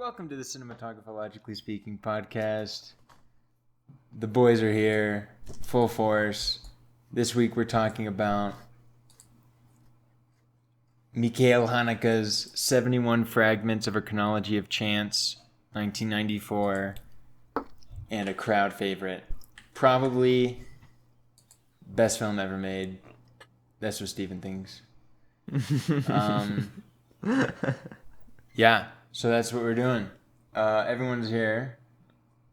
Welcome to the Cinematographologically Speaking podcast. The boys are here, full force. This week we're talking about Mikhail Haneke's 71 Fragments of a Chronology of Chance, 1994, and a crowd favorite. Probably best film ever made. That's what Steven thinks. Yeah, so that's what we're doing. Everyone's here,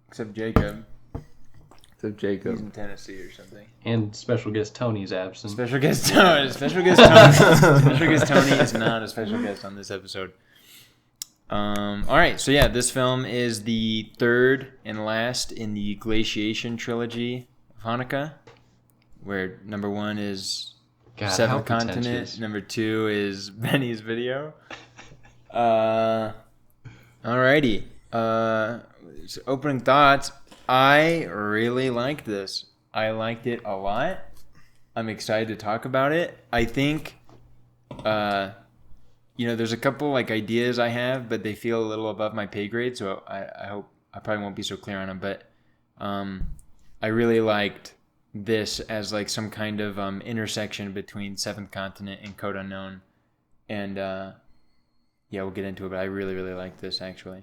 except Jacob. He's in Tennessee or something. And special guest Tony's absent. Special guest Tony. Special guest Tony is not a special guest on this episode. All right, so yeah, this film is the third and last in the Glaciation trilogy of Haneke, where number one is Seventh Continent, number two is Benny's Video. Alrighty. So opening thoughts. I really liked this. I liked it a lot. I'm excited to talk about it. I think, there's a couple ideas I have, but they feel a little above my pay grade. So I hope I probably won't be so clear on them. But I really liked this as some kind of intersection between Seventh Continent and Code Unknown, and we'll get into it. But I really, really liked this actually.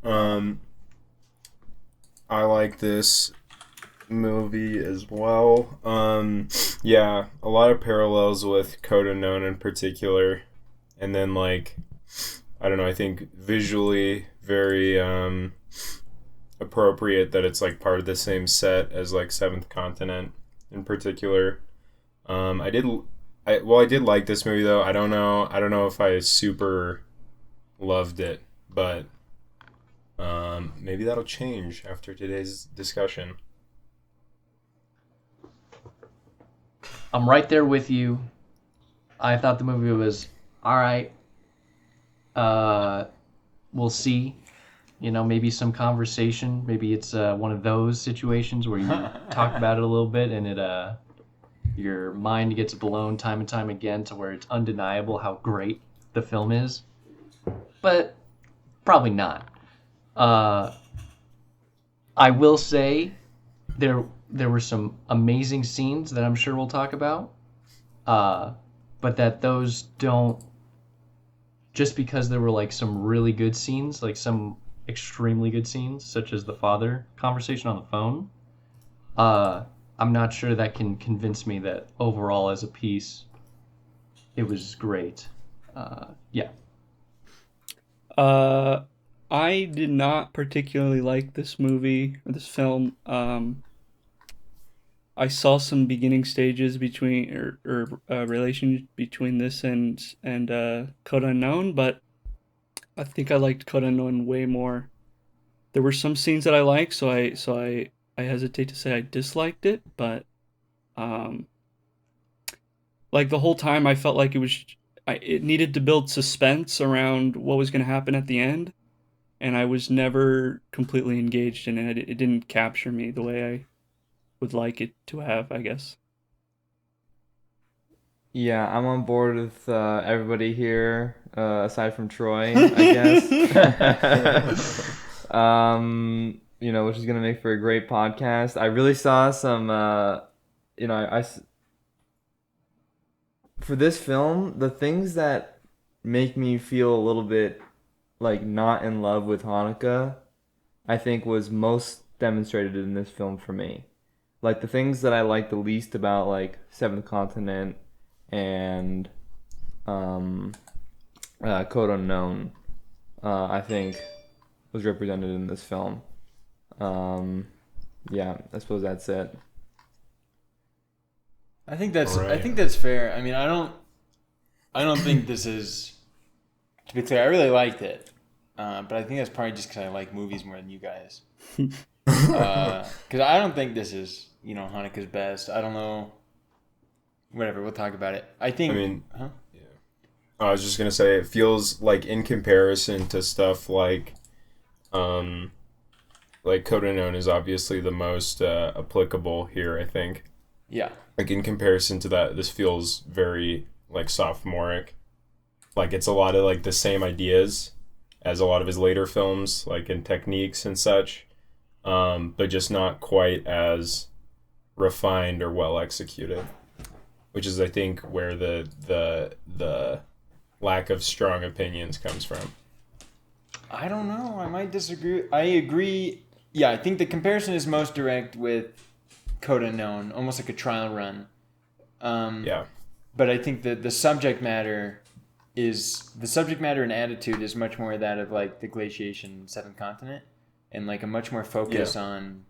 I like this movie as well. A lot of parallels with Code Unknown in particular. And then, I don't know, I think visually very appropriate that it's, part of the same set as, Seventh Continent in particular. I did like this movie, though. I don't know if I super loved it, but maybe that'll change after today's discussion. I'm right there with you. I thought the movie was all right. We'll see. Maybe some conversation. Maybe it's one of those situations where you talk about it a little bit and your mind gets blown time and time again to where it's undeniable how great the film is. But probably not. I will say there were some amazing scenes that I'm sure we'll talk about, but that those don't, just because there were some really good scenes, some extremely good scenes, such as the father conversation on the phone, I'm not sure that can convince me that overall as a piece it was great. I did not particularly like this movie or this film. I saw some beginning stages between relation between this and Code Unknown, but I think I liked Code Unknown way more. There were some scenes that I liked, so I hesitate to say I disliked it, but the whole time I felt like it needed to build suspense around what was going to happen at the end. And I was never completely engaged in it. It didn't capture me the way I would like it to have, I guess. Yeah, I'm on board with everybody here, aside from Troy, I guess. Which is going to make for a great podcast. I really saw some, for this film, the things that make me feel a little bit not in love with Haneke, I think was most demonstrated in this film for me. The things that I like the least about Seventh Continent and Code Unknown, I think was represented in this film. I suppose that's it. I think that's fair. I mean, I don't think this is, to be clear, I really liked it. But I think that's probably just because I like movies more than you guys. Because I don't think this is, Haneke's best. I don't know. Whatever, we'll talk about it. I was just going to say, it feels in comparison to stuff Code Unknown is obviously the most applicable here, I think. Yeah. In comparison to that, this feels very, sophomoric. like it's a lot of like the same ideas as a lot of his later films, like in techniques and such, but just not quite as refined or well executed, which is I think where the lack of strong opinions comes from. I don't know. I might disagree. I agree. Yeah, I think the comparison is most direct with Code Unknown, almost like a trial run. Yeah. But I think that the subject matter and attitude is much more that of like the glaciation Seventh Continent, and like a much more focus on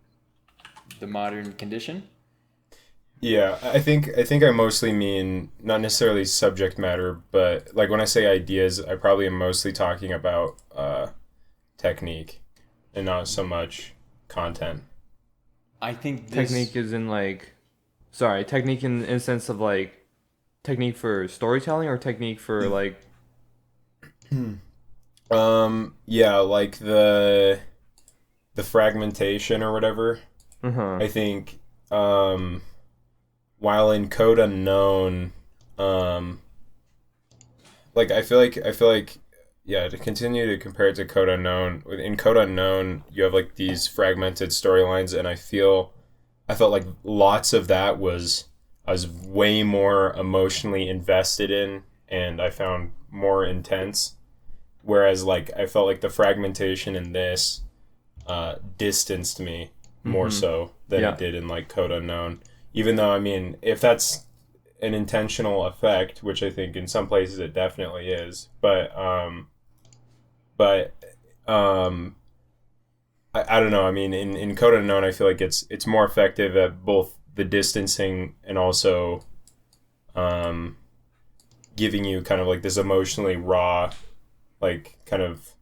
the modern condition. Yeah, I think I mostly mean not necessarily subject matter, but like when I say ideas, I probably am mostly talking about technique and not so much content. I think Technique is in like, sorry, technique in the sense of like technique for storytelling or technique for like. Yeah, like the fragmentation or whatever. I think while in Code Unknown, like I feel like yeah, to continue to compare it to Code Unknown, in Code Unknown you have like these fragmented storylines, and I felt like lots of that I was way more emotionally invested in, and I found more intense, whereas like I felt like the fragmentation in this distanced me more so than it did in like Code Unknown. Even though, I mean, if that's an intentional effect, which I think in some places it definitely is, but I don't know. I mean, in Code Unknown, I feel like it's more effective at both the distancing and also giving you kind of like this emotionally raw, like kind of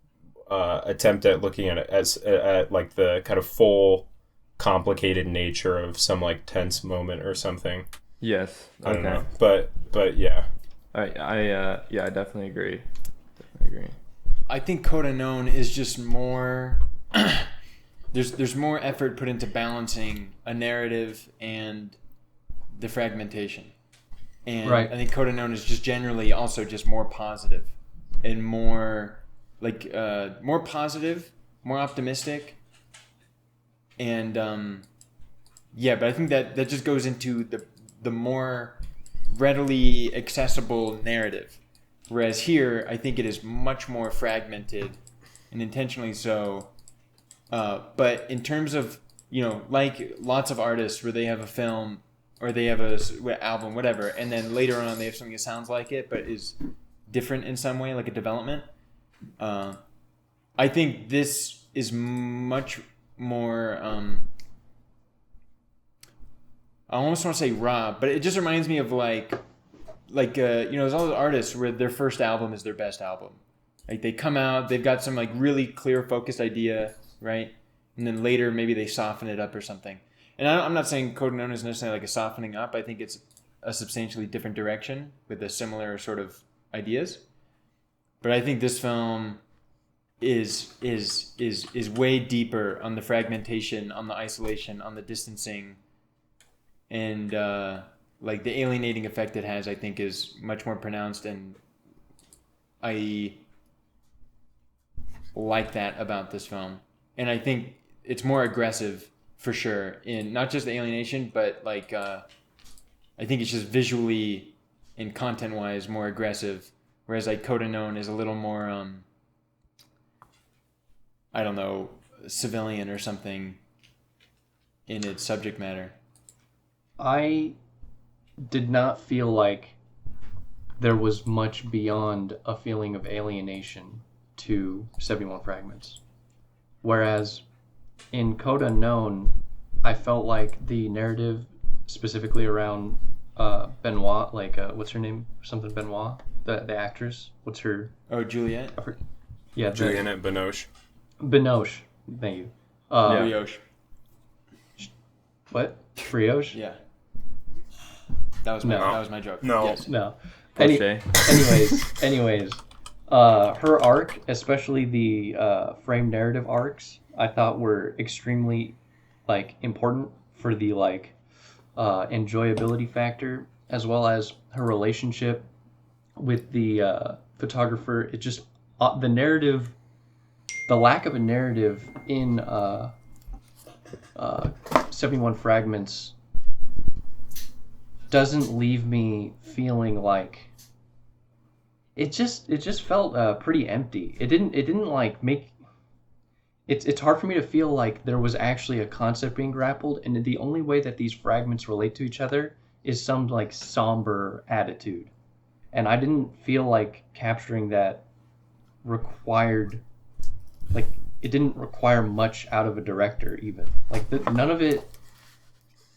attempt at looking at it as at like the kind of full complicated nature of some like tense moment or something. Yes. I don't know. But yeah. I definitely agree. I think Code Unknown is just more. There's more effort put into balancing a narrative and the fragmentation, and Right. I think Code Unknown is just generally also just more positive and more like more positive, more optimistic, and but I think that just goes into the more readily accessible narrative. Whereas here, I think it is much more fragmented, and intentionally so. But in terms of, like lots of artists where they have a film or they have a album, whatever, and then later on they have something that sounds like it but is different in some way, like a development. I think this is much more. I almost want to say raw, but it just reminds me of like there's all those artists where their first album is their best album. Like they come out, they've got some like really clear, focused idea, right? And then later maybe they soften it up or something. And I'm not saying Code Unknown is necessarily like a softening up. I think it's a substantially different direction with a similar sort of ideas. But I think this film is way deeper on the fragmentation, on the isolation, on the distancing, and like the alienating effect it has. I think is much more pronounced, and I like that about this film. And I think it's more aggressive for sure in not just the alienation, but like I think it's just visually and content wise more aggressive. Whereas like Code Unknown is a little more I don't know, civilian or something in its subject matter. I did not feel like there was much beyond a feeling of alienation to 71 Fragments. Whereas in Code Unknown, I felt like the narrative specifically around Benoit, like what's her name? Something Benoit, the actress. What's her? Oh, Juliet? Yeah, Juliette Binoche. Binoche. Thank you. Brioche. What? Brioche? Yeah. That was my joke. No. Yes. No. Crochet. Anyways, her arc, especially the frame narrative arcs, I thought were extremely like important for the like enjoyability factor, as well as her relationship with the photographer. It just the narrative, the lack of a narrative in 71 Fragments doesn't leave me feeling like it just felt pretty empty. It didn't like make it's hard for me to feel like there was actually a concept being grappled, and the only way that these fragments relate to each other is some like somber attitude. And I didn't feel like capturing that required, like, it didn't require much out of a director even. Like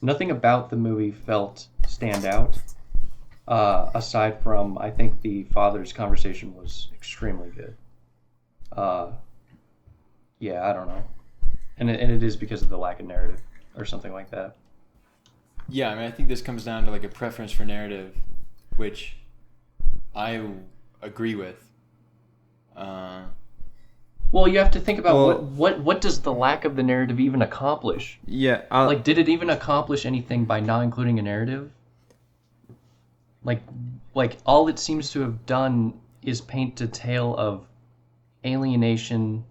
nothing about the movie felt stand out. Aside from, I think the father's conversation was extremely good. Yeah, I don't know, and it is because of the lack of narrative or something like that. Yeah, I mean, I think this comes down to like a preference for narrative, which I agree with. Well, you have to think about what does the lack of the narrative even accomplish? Yeah, like, did it even accomplish anything by not including a narrative? Like all it seems to have done is paint a tale of alienation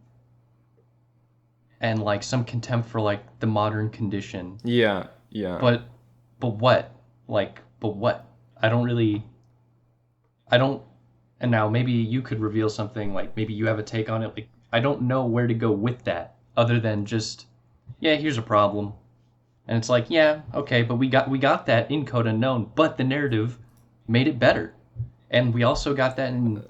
and like some contempt for like the modern condition. yeah. But what? But what? I don't, and now maybe you could reveal something, like maybe you have a take on it. Like, I don't know where to go with that other than just, yeah, here's a problem. And it's like, yeah, okay, but we got that in Code Unknown, but the narrative made it better. And we also got that in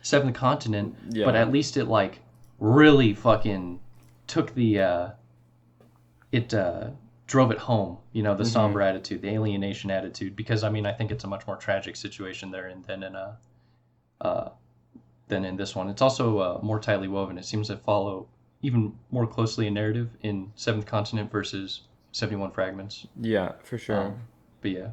Seventh Continent, Yeah. but at least it like really fucking took the it drove it home, you know, the somber attitude, the alienation attitude, because I mean, I think it's a much more tragic situation there than in this one. It's also more tightly woven. It seems to follow even more closely a narrative in Seventh Continent versus 71 Fragments. Yeah, for sure. But yeah.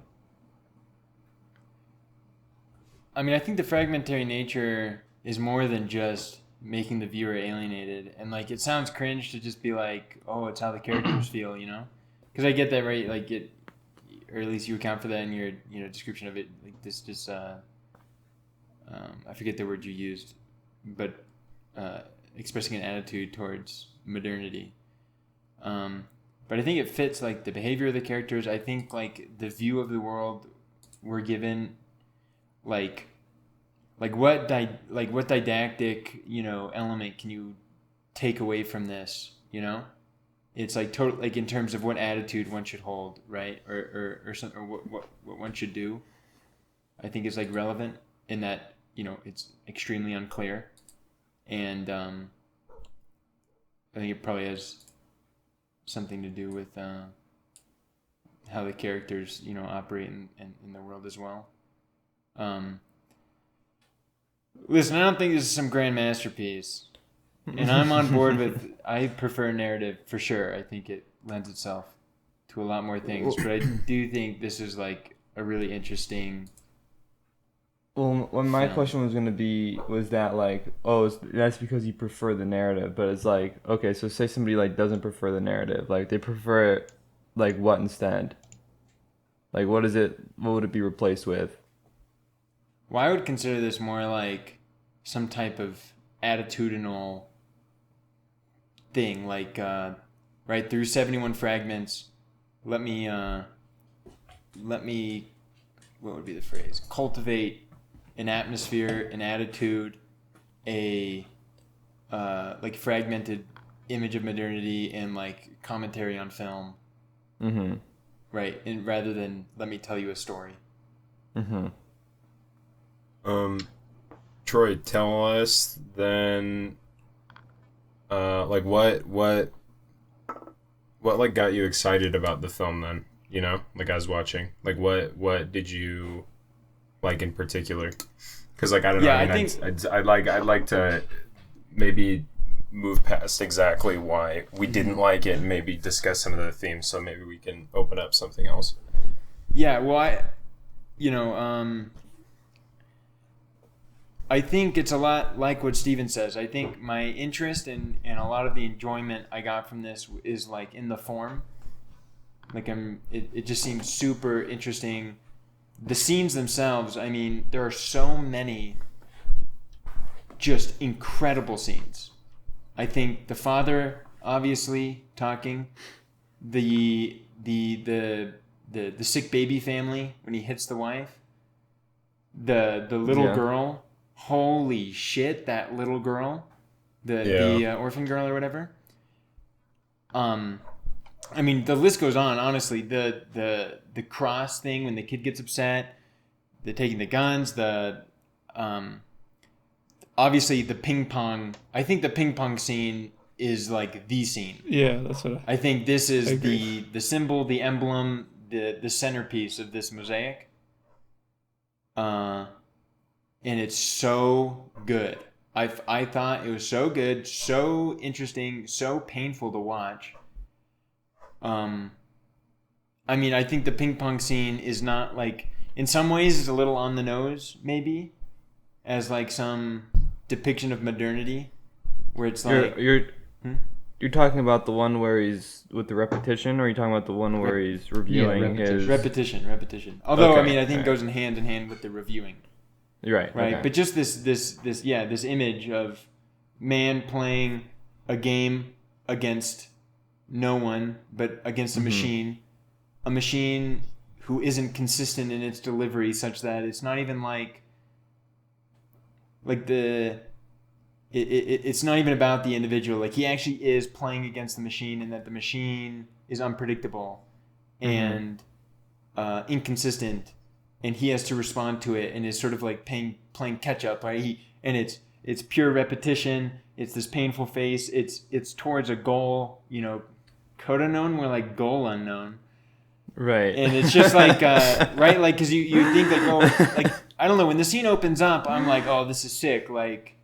I mean, I think the fragmentary nature is more than just making the viewer alienated. And, like, it sounds cringe to just be like, oh, it's how the characters feel, you know? Because I get that, right? Like, or at least you account for that in your, description of it. Like, this just, I forget the word you used, but expressing an attitude towards modernity. But I think it fits, like, the behavior of the characters. I think, like, the view of the world we're given, like what didactic, element can you take away from this, It's like total, like in terms of what attitude one should hold, right? Or something, or what one should do. I think is like relevant in that, it's extremely unclear. And I think it probably has something to do with how the characters, operate in the world as well. Listen, I don't think this is some grand masterpiece, and I'm on board with. I prefer narrative for sure. I think it lends itself to a lot more things, but I do think this is like a really interesting. Well, when my question was going to be, was that like, oh, that's because you prefer the narrative, but it's like, okay, so say somebody like doesn't prefer the narrative, like they prefer it, like what instead? Like what would it be replaced with? Well, I would consider this more like some type of attitudinal thing, like right through 71 Fragments. Let me, what would be the phrase? Cultivate an atmosphere, an attitude, a like fragmented image of modernity and like commentary on film. Mm-hmm. Right, and rather than let me tell you a story. Mm-hmm. Troy, tell us then, like what like got you excited about the film then? Like I was watching, like what did you like in particular? Because like I don't know, Yeah, I mean, I'd like to maybe move past exactly why we didn't like it and maybe discuss some of the themes, so maybe we can open up something else. Yeah, well, I think it's a lot like what Steven says. I think my interest and a lot of the enjoyment I got from this is like in the form. Like it just seems super interesting the scenes themselves, I mean, there are so many just incredible scenes. I think the father obviously talking, the sick baby family when he hits the wife, the little girl, holy shit, that little girl, the orphan girl or whatever. I mean, the list goes on. Honestly, the cross thing when the kid gets upset, the taking the guns, obviously the ping pong. I think the ping pong scene is like the scene. Yeah, that's what I think this is the symbol, the emblem, the centerpiece of this mosaic. And it's so good. I thought it was so good, so interesting, so painful to watch. I mean, I think the ping pong scene is not like, in some ways it's a little on the nose, maybe, as like some depiction of modernity, where it's like you're talking about the one where he's with the repetition, or are you talking about the one where he's reviewing his repetition? Although okay, I mean, I think it goes in hand with the reviewing. You're right. Right, Okay. but just this image of man playing a game against no one, but against a machine who isn't consistent in its delivery, such that it's not even it's not even about the individual. Like, he actually is playing against the machine, and that the machine is unpredictable and inconsistent, and he has to respond to it, and is sort of like playing catch up, right? It's pure repetition. It's this painful face. It's towards a goal, code unknown, more like goal unknown. Right. And it's just like, right? Like, because you think like, oh, like, I don't know, when the scene opens up, I'm like, oh, this is sick. Like,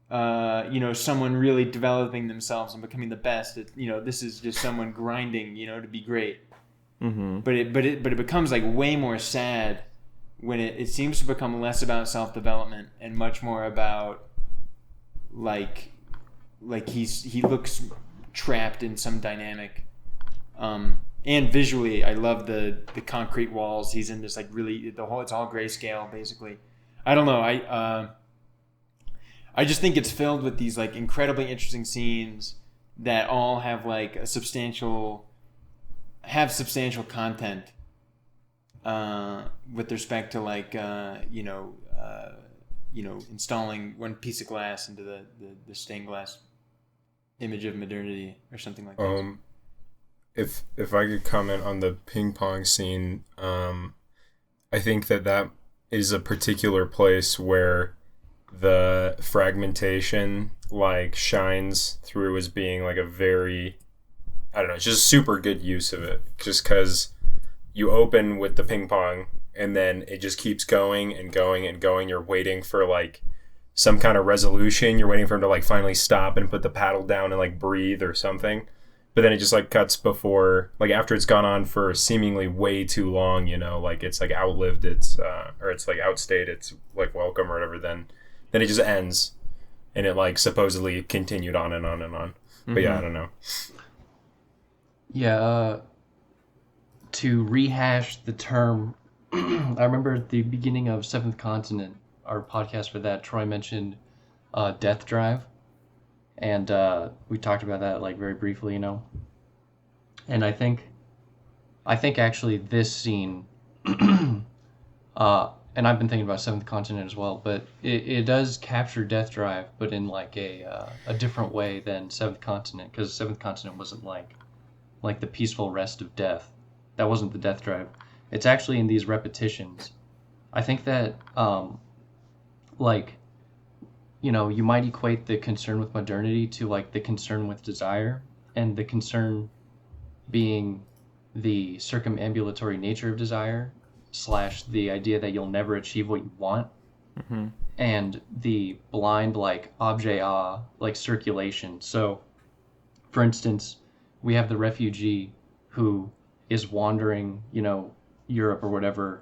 someone really developing themselves and becoming the best. This is just someone grinding, to be great. Mm-hmm. But it becomes like way more sad when it seems to become less about self-development and much more about like he looks trapped in some dynamic. And visually, I love the concrete walls. He's in this like really it's all grayscale basically. I don't know. I just think it's filled with these like incredibly interesting scenes that all have like substantial content with respect to like installing one piece of glass into the stained glass image of modernity or something like that. If I could comment on the ping pong scene, I think that is a particular place where the fragmentation like shines through as being like a very, I don't know, just super good use of it. Just because you open with the ping pong and then it just keeps going and going and going. You're waiting for like some kind of resolution. You're waiting for him to like finally stop and put the paddle down and like breathe or something. But then it just like cuts before, like after it's gone on for seemingly way too long, like it's like outlived its, or it's like outstayed its like welcome or whatever. Then it just ends, and it like supposedly continued on and on and on. Mm-hmm. But yeah, I don't know. Yeah, to rehash the term, I remember at the beginning of Seventh Continent, our podcast for that, Troy mentioned Death Drive. And we talked about that like very briefly, And I think actually this scene, and I've been thinking about Seventh Continent as well, but it does capture Death Drive, but in like a different way than Seventh Continent, because Seventh Continent wasn't like the peaceful rest of death. That wasn't the Death Drive. It's actually in these repetitions. I think that you might equate the concern with modernity to like the concern with desire, and the concern being the circumambulatory nature of desire / the idea that you'll never achieve what you want, and the blind like objet like circulation. So for instance, we have the refugee who is wandering Europe or whatever,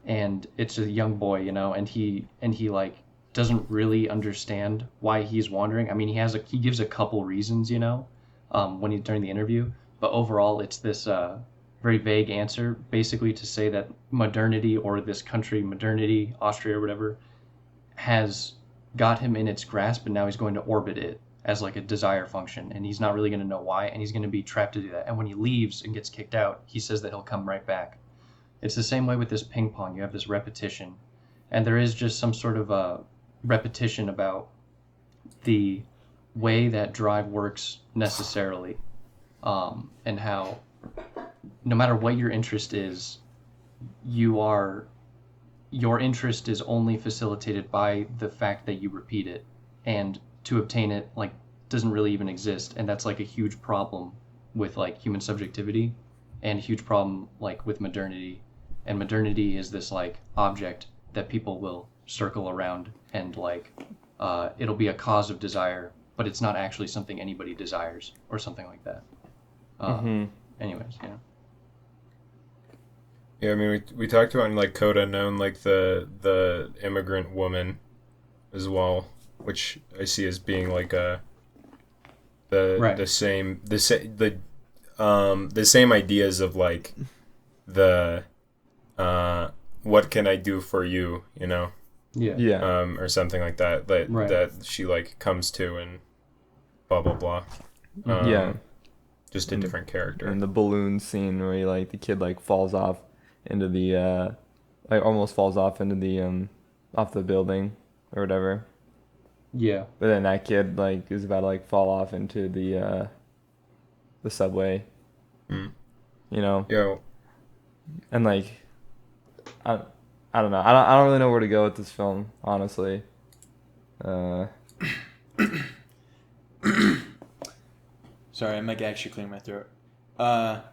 and it's a young boy and he like doesn't really understand why he's wandering. I mean, he gives a couple reasons, when he's during the interview, but overall it's this very vague answer, basically to say that modernity, or this country, modernity, Austria or whatever, has got him in its grasp, and now he's going to orbit it as like a desire function, and he's not really going to know why, and he's going to be trapped to do that. And when he leaves and gets kicked out, he says that he'll come right back. It's the same way with this ping pong. You have this repetition, and there is just some sort of a repetition about the way that drive works necessarily, and how no matter what your interest is, your interest is only facilitated by the fact that you repeat it, and to obtain it like doesn't really even exist. And that's like a huge problem with like human subjectivity, and a huge problem like with modernity. And modernity is this like object that people will circle around, and like it'll be a cause of desire, but it's not actually something anybody desires or something like that. Anyways, you know. Yeah, I mean, we talked about in like Code Unknown, like the immigrant woman as well, which I see as being like the same ideas of like the what can I do for you, you know? Yeah. Or something like that Right. that she like comes to, and blah blah blah. Yeah. Just a different character. And the balloon scene where he, like the kid like falls off into the like almost falls off into the off the building or whatever. Yeah. But then that kid like is about to like fall off into the subway. Mm. You know? Yeah. And like I don't know. I don't really know where to go with this film, honestly. Sorry, I'm like actually clearing my throat. Well,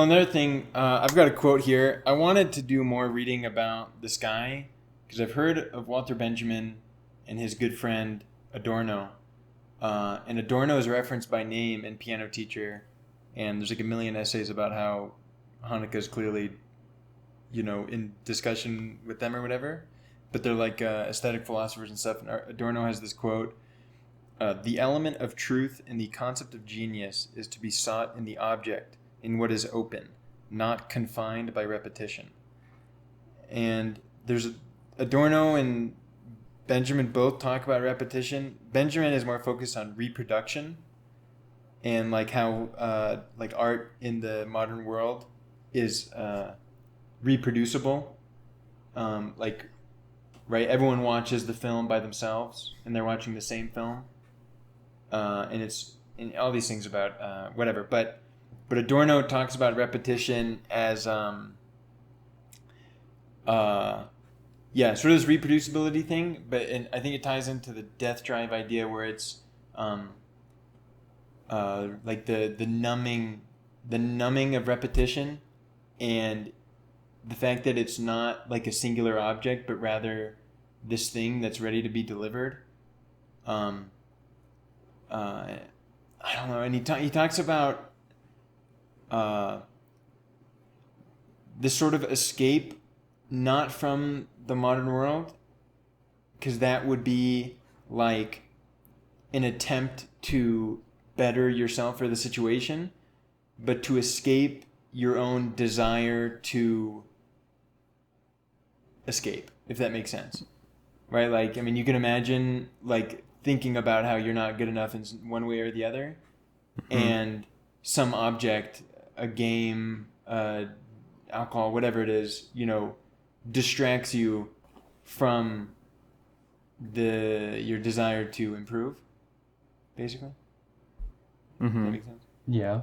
another thing, I've got a quote here. I wanted to do more reading about this guy because I've heard of Walter Benjamin and his good friend Adorno. And Adorno is referenced by name in Piano Teacher, and there's like a million essays about how Haneke is clearly, you know, in discussion with them or whatever. But they're like aesthetic philosophers and stuff. And Adorno has this quote. The element of truth in the concept of genius is to be sought in the object, in what is open, not confined by repetition. And there's Adorno and Benjamin both talk about repetition. Benjamin is more focused on reproduction, and like how like art in the modern world is reproducible. Like, right, everyone watches the film by themselves, and they're watching the same film. And it's and all these things about whatever, but Adorno talks about repetition as sort of this reproducibility thing, and I think it ties into the death drive idea where it's like the numbing of repetition, and the fact that it's not like a singular object, but rather this thing that's ready to be delivered. I don't know, and he talks about this sort of escape, not from the modern world, because that would be like an attempt to better yourself or the situation, but to escape your own desire to escape, if that makes sense, right? Like, I mean, you can imagine like thinking about how you're not good enough in one way or the other, and some object, a game, alcohol, whatever it is, you know, distracts you from your desire to improve, basically. Does that make sense? Yeah.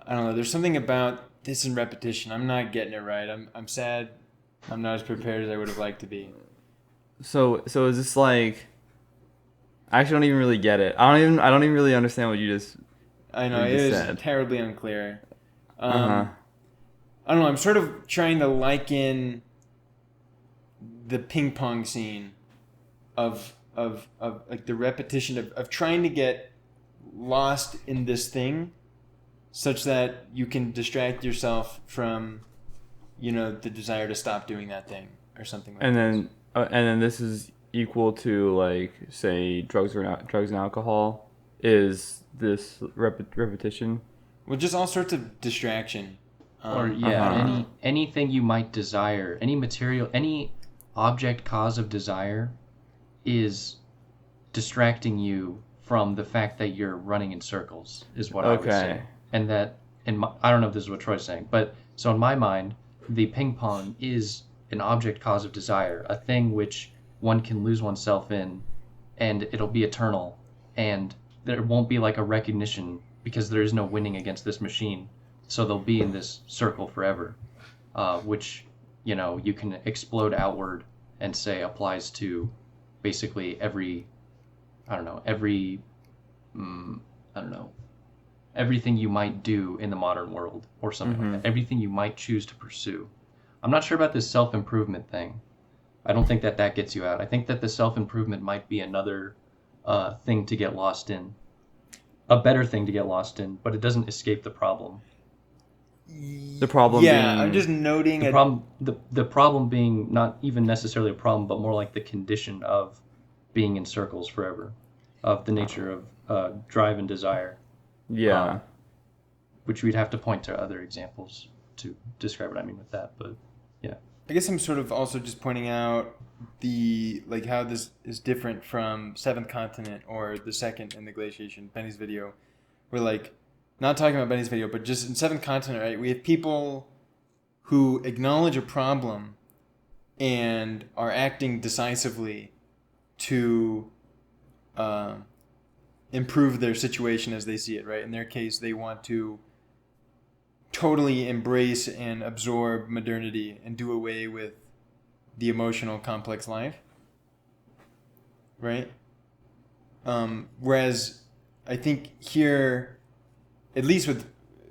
I don't know. There's something about this in repetition. I'm not getting it right. I'm sad. I'm not as prepared as I would have liked to be. So is this like? I actually don't even really get it. I don't even really understand what you just. I know what it you is said. terribly unclear. Uh-huh. I don't know. I'm sort of trying to liken the ping pong scene of like the repetition of trying to get lost in this thing, such that you can distract yourself from, you know, the desire to stop doing that thing or something like that. And then this is equal to like say drugs and alcohol is this repetition Well, just all sorts of distraction. Anything you might desire, any material, any object cause of desire is distracting you from the fact that you're running in circles, is what I would say. And that, I don't know if this is what Troy's saying, but so in my mind, the ping pong is an object cause of desire, a thing which one can lose oneself in, and it'll be eternal, and there won't be like a recognition because there is no winning against this machine, so they'll be in this circle forever, which, you know, you can explode outward and say applies to basically everything you might do in the modern world or something like that, everything you might choose to pursue. I'm not sure about this self-improvement thing. I don't think that gets you out. I think that the self-improvement might be another thing to get lost in. A better thing to get lost in, but it doesn't escape the problem. The problem being... I'm just noting... The problem being not even necessarily a problem, but more like the condition of being in circles forever, of the nature of drive and desire. Yeah. Which we'd have to point to other examples to describe what I mean with that, but yeah. I guess I'm sort of also just pointing out how this is different from Seventh Continent or the second in the glaciation, Benny's video. We're like, not talking about Benny's video, but just in Seventh Continent, right? We have people who acknowledge a problem and are acting decisively to improve their situation as they see it, right? In their case, they want to totally embrace and absorb modernity and do away with the emotional complex life, right? Whereas I think here, at least with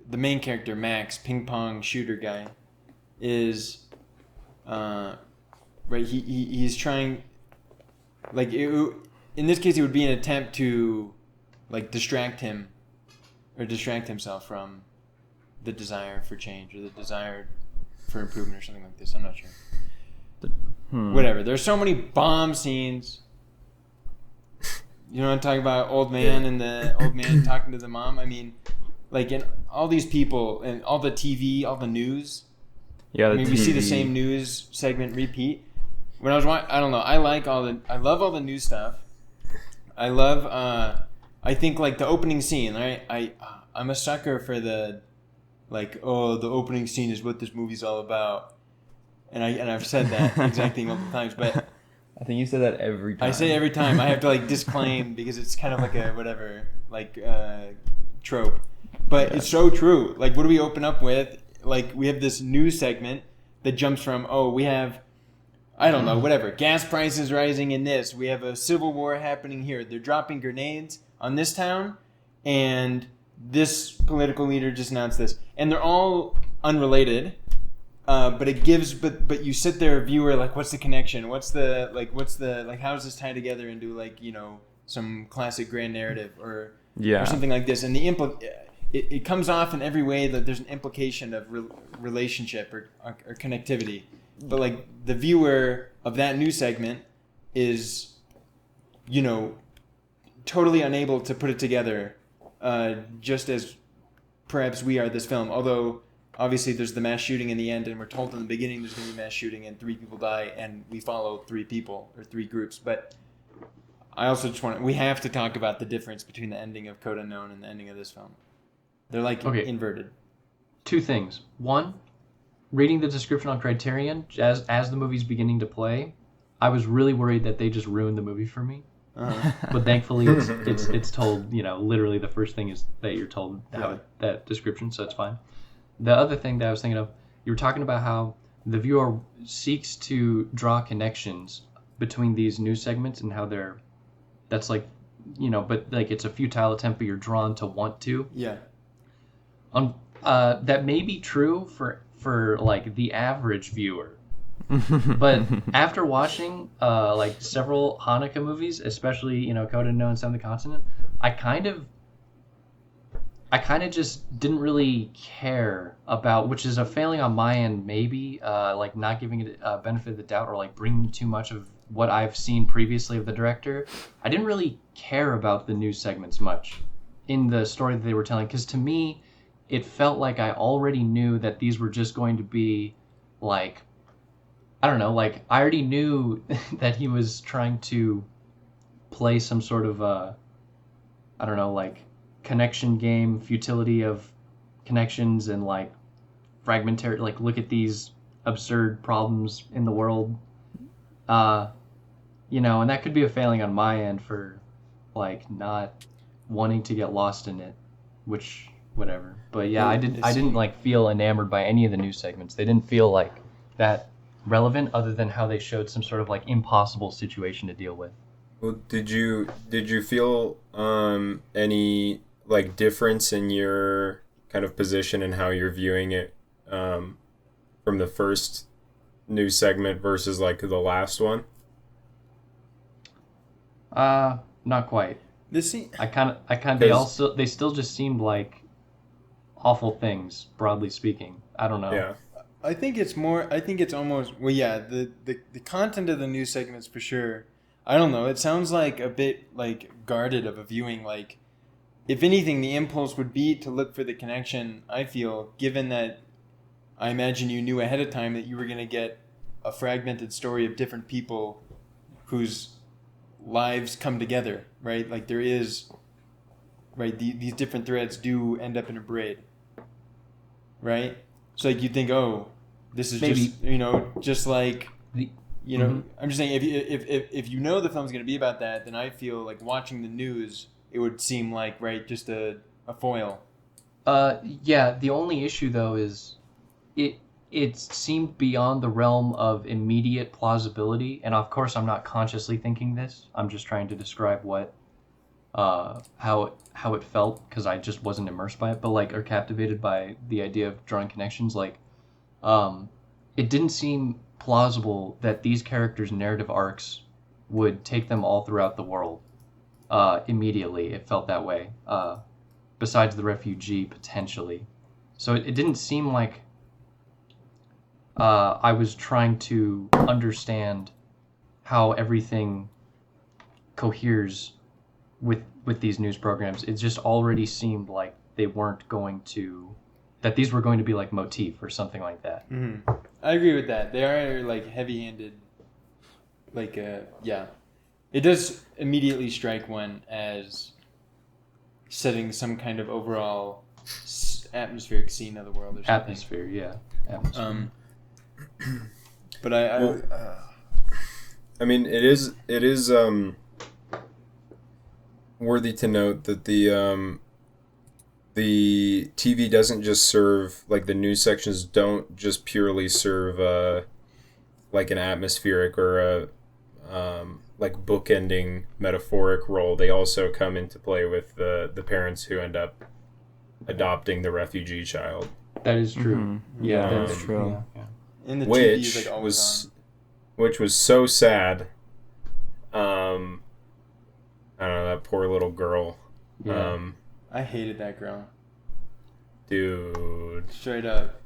the main character, Max, ping pong shooter guy, is right. He's trying, like, in this case, it would be an attempt to like distract himself from the desire for change or the desire for improvement or something like this. I'm not sure. Whatever. There's so many bomb scenes. You know what I'm talking about? Old man and the old man talking to the mom. I mean, like, in all these people and all the TV, all the news. Yeah, we see the same news segment repeat. When I was watching, I don't know. I love all the news stuff. I love. I think like the opening scene. Right. I'm a sucker for the, like, oh, the opening scene is what this movie's all about. And I've said that exact thing multiple times, but I think you say that every time. I say it every time. I have to like disclaim because it's kind of like a whatever, like trope. But it's so true. Like, what do we open up with? Like, we have this news segment that jumps from, we have, I don't know, whatever, gas prices rising in this. We have a civil war happening here. They're dropping grenades on this town, and this political leader just announced this. And they're all unrelated. But it gives, but you sit there, viewer, like, what's the connection? How does this tie together into, like, you know, some classic grand narrative or something like this? And it comes off in every way that there's an implication of relationship or connectivity. But, like, the viewer of that news segment is, you know, totally unable to put it together, just as perhaps we are this film. Although, obviously, there's the mass shooting in the end, and we're told in the beginning there's going to be mass shooting and 3 people die, and we follow 3 people or 3 groups. But I also just we have to talk about the difference between the ending of Code Unknown and the ending of this film. They're like inverted. 2 things. 1, reading the description on Criterion, as the movie's beginning to play, I was really worried that they just ruined the movie for me. But thankfully, it's told, you know, literally the first thing is that you're told that description, so it's fine. The other thing that I was thinking of, you were talking about how the viewer seeks to draw connections between these news segments and how that's like, you know, but like it's a futile attempt, but you're drawn to want to. Yeah. That may be true for like the average viewer. But after watching like several Haneke movies, especially, you know, Code Unknown and Seventh of the Continent, I kind of just didn't really care about, which is a failing on my end, maybe, like not giving it a benefit of the doubt or like bringing too much of what I've seen previously of the director. I didn't really care about the news segments much in the story that they were telling, because to me, it felt like I already knew that these were just going to be like, I don't know, like I already knew that he was trying to play some sort of I don't know, like connection game, futility of connections, and like fragmentary, like look at these absurd problems in the world. You know, and that could be a failing on my end for like not wanting to get lost in it, which whatever. But yeah, I didn't like feel enamored by any of the news segments. They didn't feel like that relevant, other than how they showed some sort of like impossible situation to deal with. Well, did you feel any like difference in your kind of position and how you're viewing it from the first news segment versus like the last one? Not quite. This scene, They still just seemed like awful things, broadly speaking. I don't know. Yeah. I think it's almost, well, yeah, the content of the news segments for sure. I don't know. It sounds like a bit like guarded of a viewing. Like, if anything, the impulse would be to look for the connection. I feel, given that I imagine you knew ahead of time that you were going to get a fragmented story of different people whose lives come together, right? Like there is, right? These different threads do end up in a braid, right? So like you think, oh, this is Maybe. just just like. I'm just saying, if you know the film's going to be about that, then I feel like watching the news, it would seem like, right, just a foil. Yeah, the only issue, though, is it seemed beyond the realm of immediate plausibility, and of course I'm not consciously thinking this. I'm just trying to describe what, how it felt, because I just wasn't immersed by it, but like, or captivated by the idea of drawing connections. Like, it didn't seem plausible that these characters' narrative arcs would take them all throughout the world immediately. It felt that way, besides the refugee potentially. So it didn't seem like I was trying to understand how everything coheres with these news programs. It just already seemed like they weren't going to, that these were going to be like motif or something like that. Mm-hmm. I agree with that. They are like heavy-handed. Like yeah, it does immediately strike one as setting some kind of overall atmospheric scene of the world or something. Atmosphere, yeah. Atmosphere. But I mean, it is worthy to note that the TV doesn't just serve, like the news sections don't just purely serve like an atmospheric or a like bookending metaphoric role. They also come into play with the parents who end up adopting the refugee child. That is true. Mm-hmm. Yeah, that's true. Yeah. in the TV Which is like always on. which was so sad. I don't know, that poor little girl. Yeah. I hated that girl. Dude. Straight up.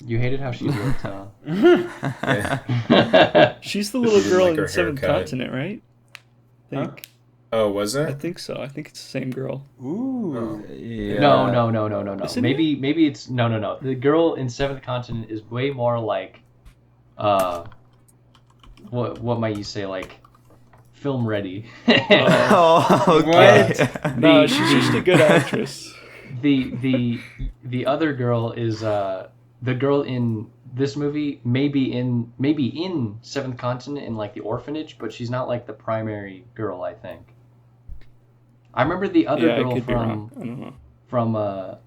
You hated how she looked, huh? Yeah. She's the little didn't girl like her in Seventh haircut. Continent, right? I think. Oh, was I it? think so. I think it's the same girl. Ooh. Yeah. No. Isn't Maybe it's no. The girl in Seventh Continent is way more like, what might you say, like, film ready. Oh, okay. No, she's just a good actress. The other girl is the girl in this movie, maybe in Seventh Continent in like the orphanage, but she's not like the primary girl, I think. I remember the other Yeah, I girl could be wrong. I don't know. from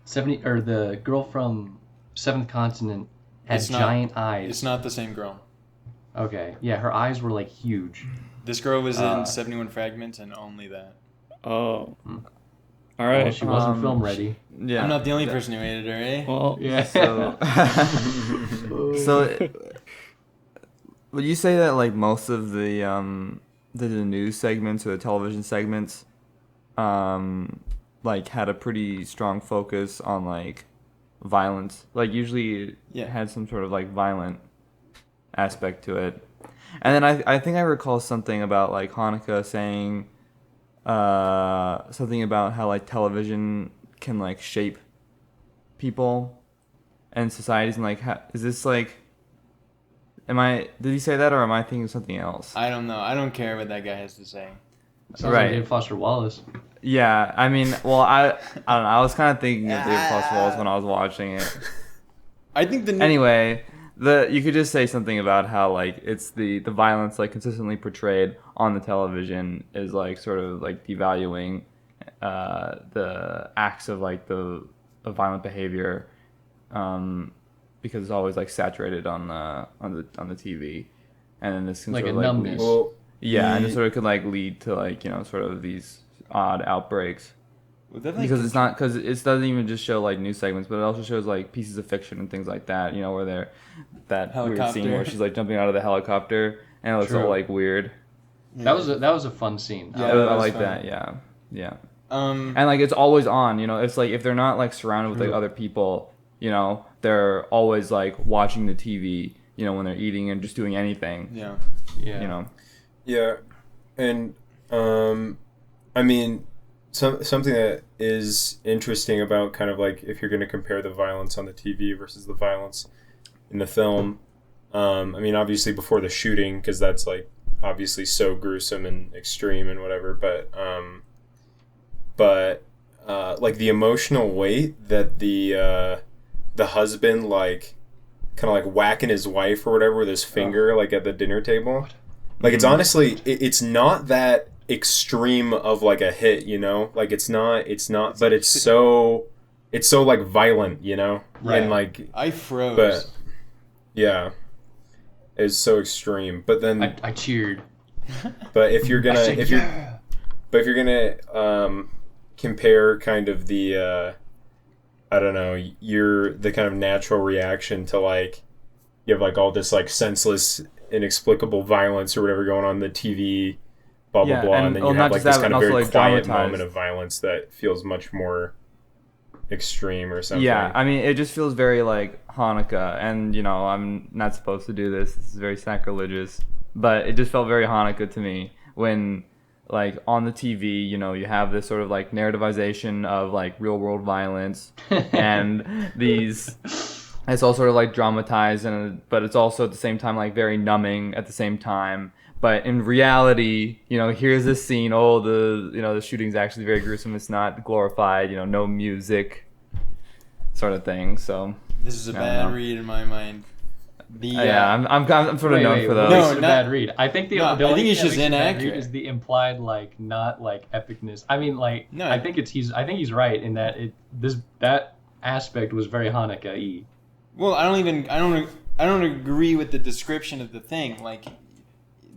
70, or the girl from Seventh Continent had giant eyes. It's not the same girl. Okay, yeah, her eyes were like huge. This girl was in 71 Fragments and only that. Oh. Hmm. All right. Well, she wasn't film ready. Yeah. I'm not the only person who hated her, eh? Well, Yeah. So, would you say that like most of the news segments or the television segments, like had a pretty strong focus on like violence? Like usually it had some sort of like violent aspect to it. And then I think I recall something about like Haneke saying something about how like television can like shape people and societies, and like, is this like? Did he say that, or am I thinking of something else? I don't know. I don't care what that guy has to say. Sounds Right. like David Foster Wallace. Yeah, I mean, well, I don't know. I was kind of thinking of David Foster Wallace when I was watching it. I think the Anyway, you could just say something about how like it's the violence like consistently portrayed on the television is like sort of like devaluing the acts of like the violent behavior, because it's always like saturated on the TV, and then this can Like sort a of, like, numbness. Well, yeah, and it sort of could like lead to like sort of these odd outbreaks. Because it's not, because it doesn't even just show like news segments, but it also shows like pieces of fiction and things like that. Where they're that weird scene where she's like jumping out of the helicopter and it looks all like weird. That was a fun scene. Yeah, I like fun. that. Yeah. And And like it's always on. It's like if they're not like surrounded with like other people, they're always like watching the TV. When they're eating and just doing anything. yeah. Yeah, and I mean, something that is interesting about kind of like if you're going to compare the violence on the TV versus the violence in the film. I mean, obviously before the shooting, because that's like obviously so gruesome and extreme and whatever. But like the emotional weight that the husband like kind of like whacking his wife or whatever with his finger like at the dinner table. Like it's honestly, it's not that extreme of like a hit, like it's not, but it's so like violent, Right. and like I froze. but yeah, it's so extreme. But then I cheered. but if you're gonna said, if you're gonna compare kind of the I don't know, the kind of natural reaction to like you have like all this like senseless inexplicable violence or whatever going on in the TV, blah blah blah, and then you have like this kind of very quiet moment of violence that feels much more extreme or something. Yeah, I mean, it just feels very like Hanukkah, and I'm not supposed to do this. This is very sacrilegious, but it just felt very Hanukkah to me when, like, on the TV, you have this sort of like narrativization of like real world violence, and it's all sort of like dramatized, but it's also at the same time like very numbing at the same time. But in reality, here's this scene. Oh, the shooting's actually very gruesome. It's not glorified. No music, sort of thing. So This is a bad read in my mind. I'm sort of known for those. No, it's a bad read. I think the I only think it's thing just that makes it a bad inaccurate. read is the implied like not like epicness. I mean, like No. I think he's right in that that aspect was very Hanukkah-y. Well, I don't agree with the description of the thing. Like,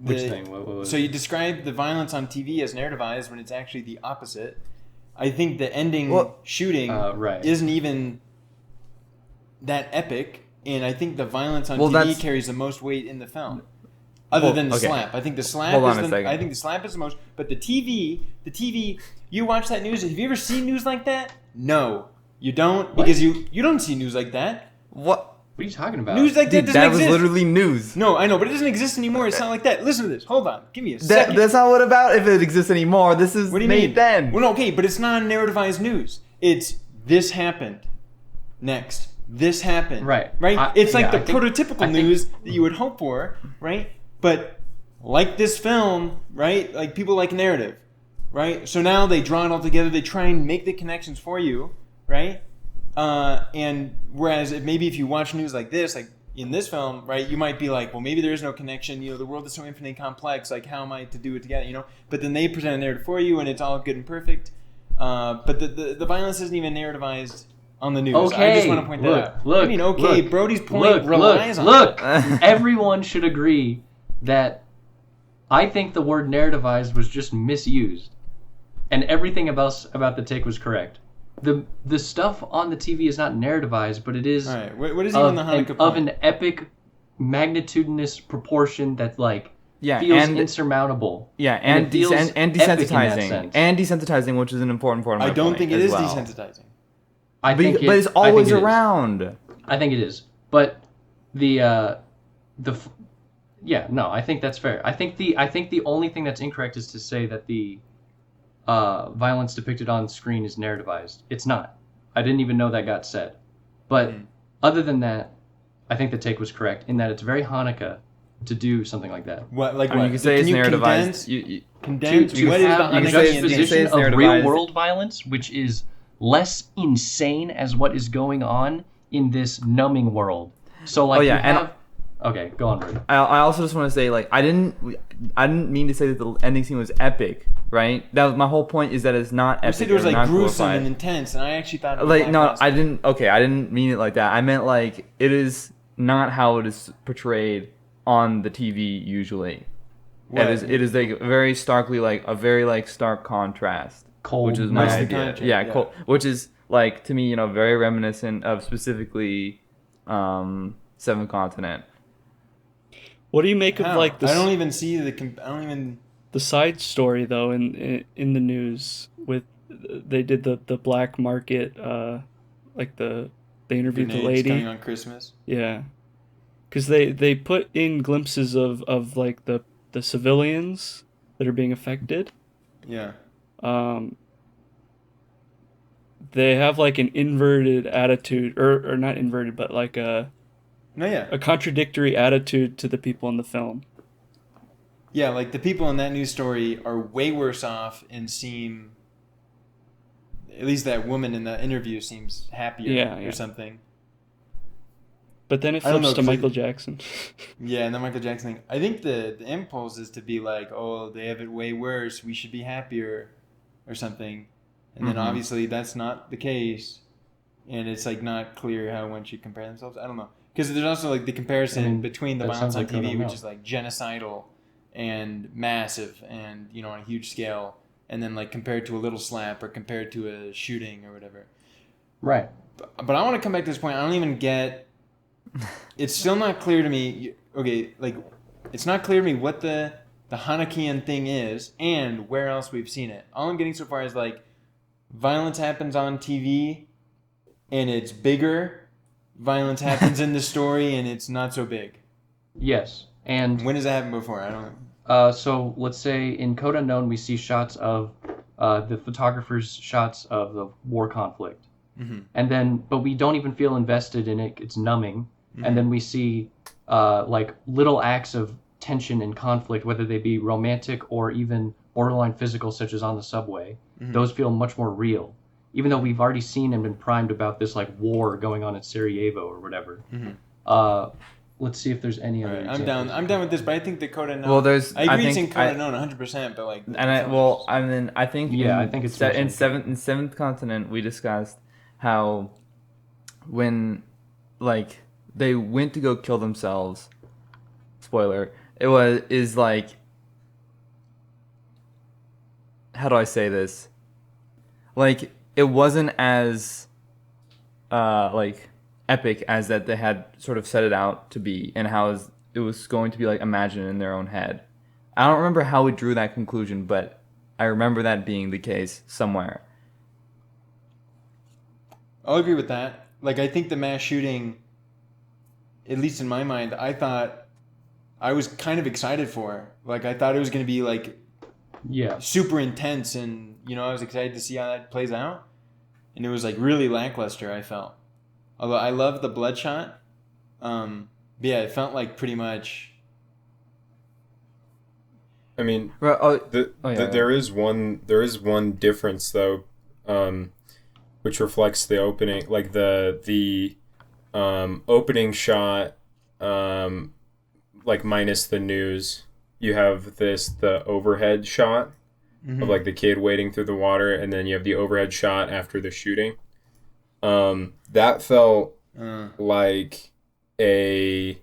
Which thing? What was so you describe the violence on TV as narrativized when it's actually the opposite. I think the ending shooting right. isn't even that epic, and I think the violence on TV that's- carries the most weight in the film. Other than the okay. slap, I think the slap Hold on is a second. I think the slap is the most. But the TV. You watch that news. Have you ever seen news like that? No, you don't, because you don't see news like that. What? What are you talking about? News like that Dude, doesn't that exist. was literally news. No, I know, but it doesn't exist anymore. It's not like that. Listen to this. Hold on. Give me a second. That's not what about if it exists anymore. This is What do you made mean? then. Well, no, okay, but it's not narrativized news. It's this happened. Next. This happened. Right. It's like yeah, the I think- prototypical I think- news that you would hope for, right? But like this film, right? Like people like narrative, right? So now they draw it all together. They try and make the connections for you, right? And whereas maybe if you watch news like this, like in this film, right, you might be like, well, maybe there is no connection. The world is so infinitely complex. Like, how am I to do it together? But then they present a narrative for you, and it's all good and perfect. But the violence isn't even narrativized on the news. Okay, I just want to point that out. Look, I mean, okay, look, Brody's point relies on Look, that. everyone should agree that I think the word narrativized was just misused, and everything about the take was correct. The stuff on the TV is not narrativized, but it is All right, what is even the Haneke of point? an epic, magnitudinous proportion that like Yeah, feels and insurmountable. yeah, and it feels and epic in that desensitizing, sense. which is an important part of my I don't point think it as is well. desensitizing. I think But it's always I think it is. around. I think it is, but I think that's fair. I think the only thing that's incorrect is to say that the violence depicted on screen is narrativized. It's not. I didn't even know that got said. But other than that, I think the take was correct in that it's very Haneke to do something like that. What, like I mean, what? you can say it's narrativized. Condense? Condense? To What is the have a you can say Hanekean thing? juxtaposition it's of narrativized. real world violence, which is less insane as what is going on in this numbing world. So like, okay, go on, Brody. I also just want to say, like, I didn't mean to say that the ending scene was epic, right? That was, my whole point is that it's not epic. You said it was or like not gruesome glorified. and intense, and I actually thought it was Like, no, lackluster. I didn't. Okay, I didn't mean it like that. I meant like it is not how it is portrayed on the TV usually. What? It is like very starkly, like a very like stark contrast. Cold, which is nice. my What's the idea. contrast? Yeah, Yeah. cold, which is like to me, very reminiscent of specifically Seventh Continent. What do you make of How? like I don't even see the. I don't even. the side story though in the news with they did the black market like they interviewed the Grenades coming lady. on Christmas. Yeah, because they put in glimpses of like the civilians that are being affected. Yeah. They have like an inverted attitude, or not inverted, but like a contradictory attitude to the people in the film. Yeah, like the people in that news story are way worse off and seem. At least that woman in the interview seems happier or something. But then it I don't flips know, to 'cause Michael Jackson. Yeah, and the Michael Jackson thing. I think the impulse is to be like, oh, they have it way worse. We should be happier, or something. And then obviously that's not the case, and it's like not clear how one should compare themselves. I don't know, because there's also like the comparison between the that violence on sounds like TV, which Code is like genocidal and massive, and on a huge scale, and then like compared to a little slap or compared to a shooting or whatever. Right. But I want to come back to this point. I don't even get. It's still not clear to me. Okay, like it's not clear to me what the Hanekean thing is and where else we've seen it. All I'm getting so far is like violence happens on TV and it's bigger. Violence happens in the story and it's not so big. Yes. And when has that happened before? I don't know. So let's say in Code Unknown we see shots of the photographer's shots of the war conflict. Mm-hmm. And then, but we don't even feel invested in it. It's numbing. Mm-hmm. And then we see like little acts of tension and conflict, whether they be romantic or even borderline physical, such as on the subway. Mm-hmm. Those feel much more real, even though we've already seen and been primed about this like war going on in Sarajevo or whatever. Mm-hmm. Let's see if there's any other. Right, I'm down with this, but I think the Code Unknown. Well, I agree it's in Code Unknown 100%, but like. I think I think it's in Seventh Continent we discussed how when like they went to go kill themselves, spoiler, is like, how do I say this? Like it wasn't as like epic as that they had sort of set it out to be, and how it was going to be like imagined in their own head. I don't remember how we drew that conclusion, but I remember that being the case somewhere. I'll agree with that. Like, I think the mass shooting, at least in my mind, I thought I was kind of excited for. Like, I thought it was going to be, like, super intense, and, I was excited to see how that plays out. And it was, like, really lackluster, I felt. Although I love the bloodshot. But yeah, it felt like pretty much... I mean, there is one difference, though, which reflects the opening, like the opening shot, like minus the news. You have the overhead shot of like the kid wading through the water, and then you have the overhead shot after the shooting. That felt like a.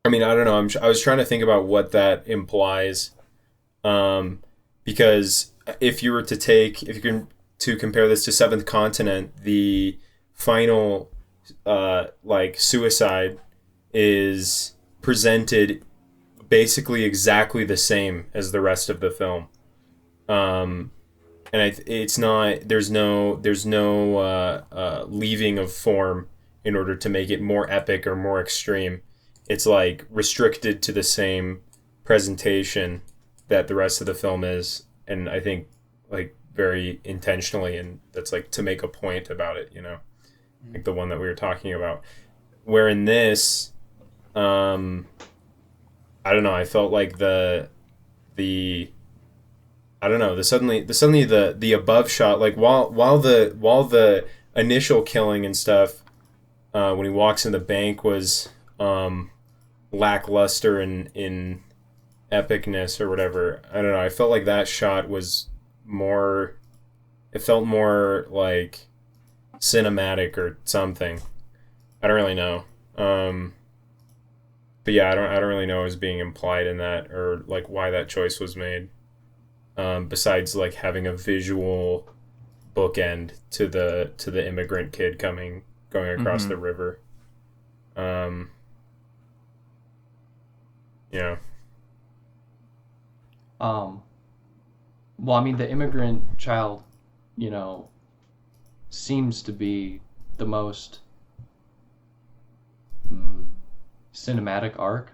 I mean, I don't know. I was trying to think about what that implies, because if you can compare this to Seventh Continent, the final like suicide is presented basically exactly the same as the rest of the film, and it's not. There's no leaving of form in order to make it more epic or more extreme. It's like restricted to the same presentation that the rest of the film is, and I think like very intentionally, and that's like to make a point about it, like the one that we were talking about. Where in this, I don't know. I felt like the I don't know. The above shot, like while the initial killing and stuff, when he walks in the bank was lackluster in epicness or whatever. I don't know. I felt like that shot was more. It felt more like cinematic or something. I don't really know. But yeah, I don't really know what was being implied in that or like why that choice was made. Besides like having a visual bookend to the immigrant kid going across the river. Yeah. Well, I mean, the immigrant child, seems to be the most cinematic arc.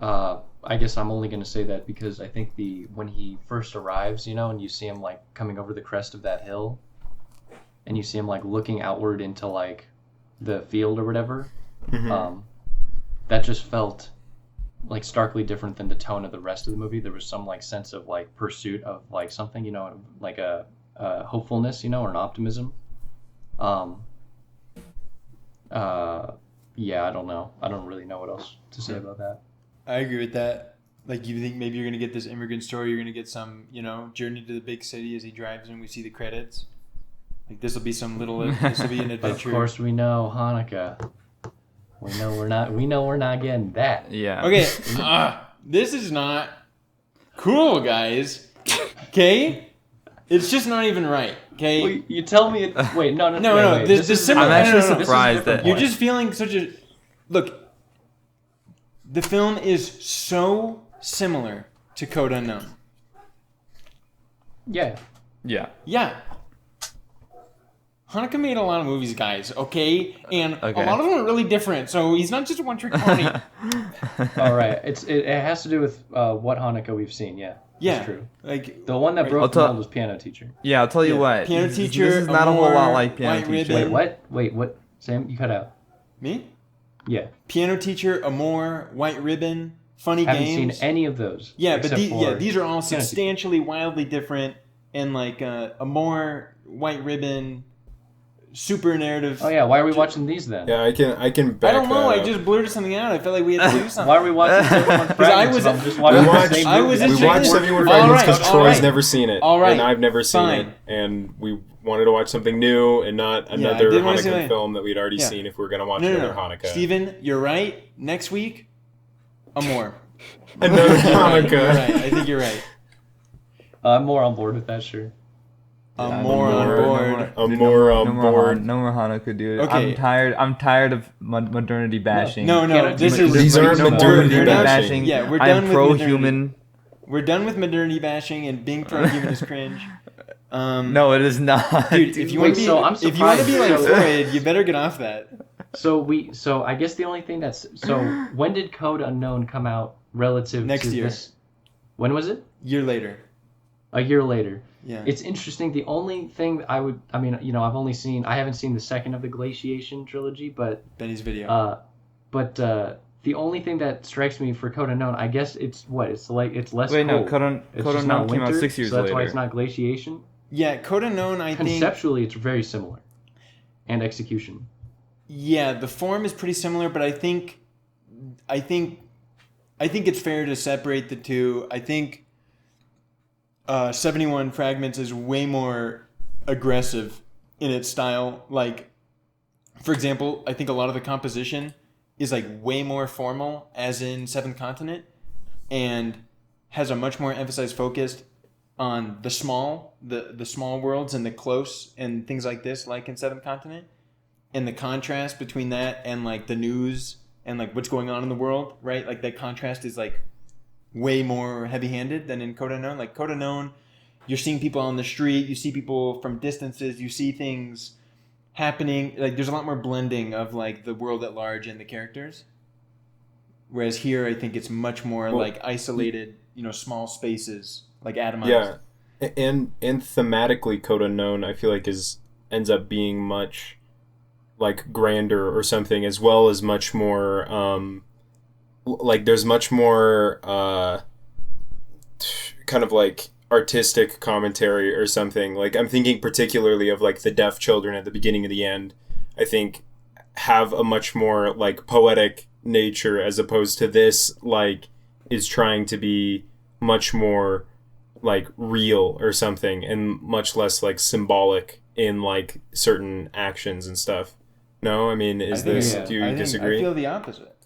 I guess I'm only going to say that because I think when he first arrives, and you see him like coming over the crest of that hill, and you see him like looking outward into like the field or whatever, that just felt like starkly different than the tone of the rest of the movie. There was some like sense of like pursuit of like something, like a hopefulness, or an optimism. Yeah, I don't know. I don't really know what else to say about that. I agree with that. Like, you think maybe you're going to get this immigrant story, you're going to get some, journey to the big city as he drives and we see the credits. Like, this will be an adventure. But of course we know Haneke. We know we're not getting that. Yeah. Okay, this is not cool, guys. Okay? It's just not even right. Okay? Well, you tell me wait, no. No. This is similar. I'm actually no. surprised that You're just feeling such a... Look, the film is so similar to Code Unknown. Yeah. Yeah. Yeah. Haneke made a lot of movies, guys, okay? And Okay. a lot of them are really different, so he's not just a one-trick pony. All right. It has to do with what Haneke we've seen, yeah. Yeah. That's true. Like, The one that broke the mold was Piano Teacher. Yeah, I'll tell you Yeah, what. Piano Teacher, This is not a whole Amor, lot like Piano White Teacher. Ribbon. Wait, what? Sam, you cut out. me? Yeah. Piano Teacher, Amor, White Ribbon, Funny Haven't Games. seen any of those. Yeah, but except for these are all Piano Teacher. substantially, wildly different, and like Amor, White Ribbon, super narrative. Oh yeah, why are we watching these then? Yeah, I can back I don't know. that I up. just blurted something out. I felt like we had to do something. Why are we watching 71 Fragments? was- if I'm just watching We the watched- same I movie? was We interested- watched 71 All Fragments right, because all Troy's right. never seen it. All right, and I've never seen fine. it. And we wanted to watch something new and not another didn't wanna see Haneke it. film that we'd already Yeah. seen if we were going to watch No. another Haneke. Steven, you're right. Next week, Amor. Another You're Haneke. right. I think you're right. I'm more on board with that, sure. Amor on board. Amor on board. No more Haneke, dude. Okay. I'm tired of modernity bashing. No. This is These aren't no more modernity modernity bashing. Yeah, we're I done am with pro-human. We're done with modernity bashing and being pro-human is cringe. No, it is not. Dude, if you Wait, want to be, so I'm if you want to be like surprised. Freud, you better get off that. So I guess the only thing when did Code Unknown come out relative Next to year. this? When was it? Year later. A year later. Yeah. It's interesting. The only thing I haven't seen the second of the Glaciation trilogy, but Benny's video. the only thing that strikes me for Code Unknown, I guess it's less Wait, cold. no, Code It's Unknown just not came out winter, 6 years so that's later. why it's not Glaciation. Yeah, Code Unknown, I think. Conceptually, it's very similar, and execution. Yeah, the form is pretty similar, but I think it's fair to separate the two. I think 71 Fragments is way more aggressive in its style. Like, for example, I think a lot of the composition is like way more formal, as in Seventh Continent, and has a much more emphasized focus on the small worlds and the close and things like this, like in Seventh Continent. And the contrast between that and like the news and like what's going on in the world, right? Like that contrast is like way more heavy-handed than in Code Unknown. Like Code Unknown, you're seeing people on the street, you see people from distances, you see things happening. Like there's a lot more blending of like the world at large and the characters. Whereas here, I think it's much more like isolated, small spaces, like atomized. Yeah, and thematically, Code Unknown, I feel like ends up being much like grander or something, as well as much more like there's much more kind of like artistic commentary or something. Like I'm thinking particularly of like the deaf children at the beginning and the end. I think have a much more like poetic nature, as opposed to this like is trying to be much more like real or something, and much less like symbolic in like certain actions and stuff. No, I mean, is this? yeah. Do you disagree? I feel the opposite.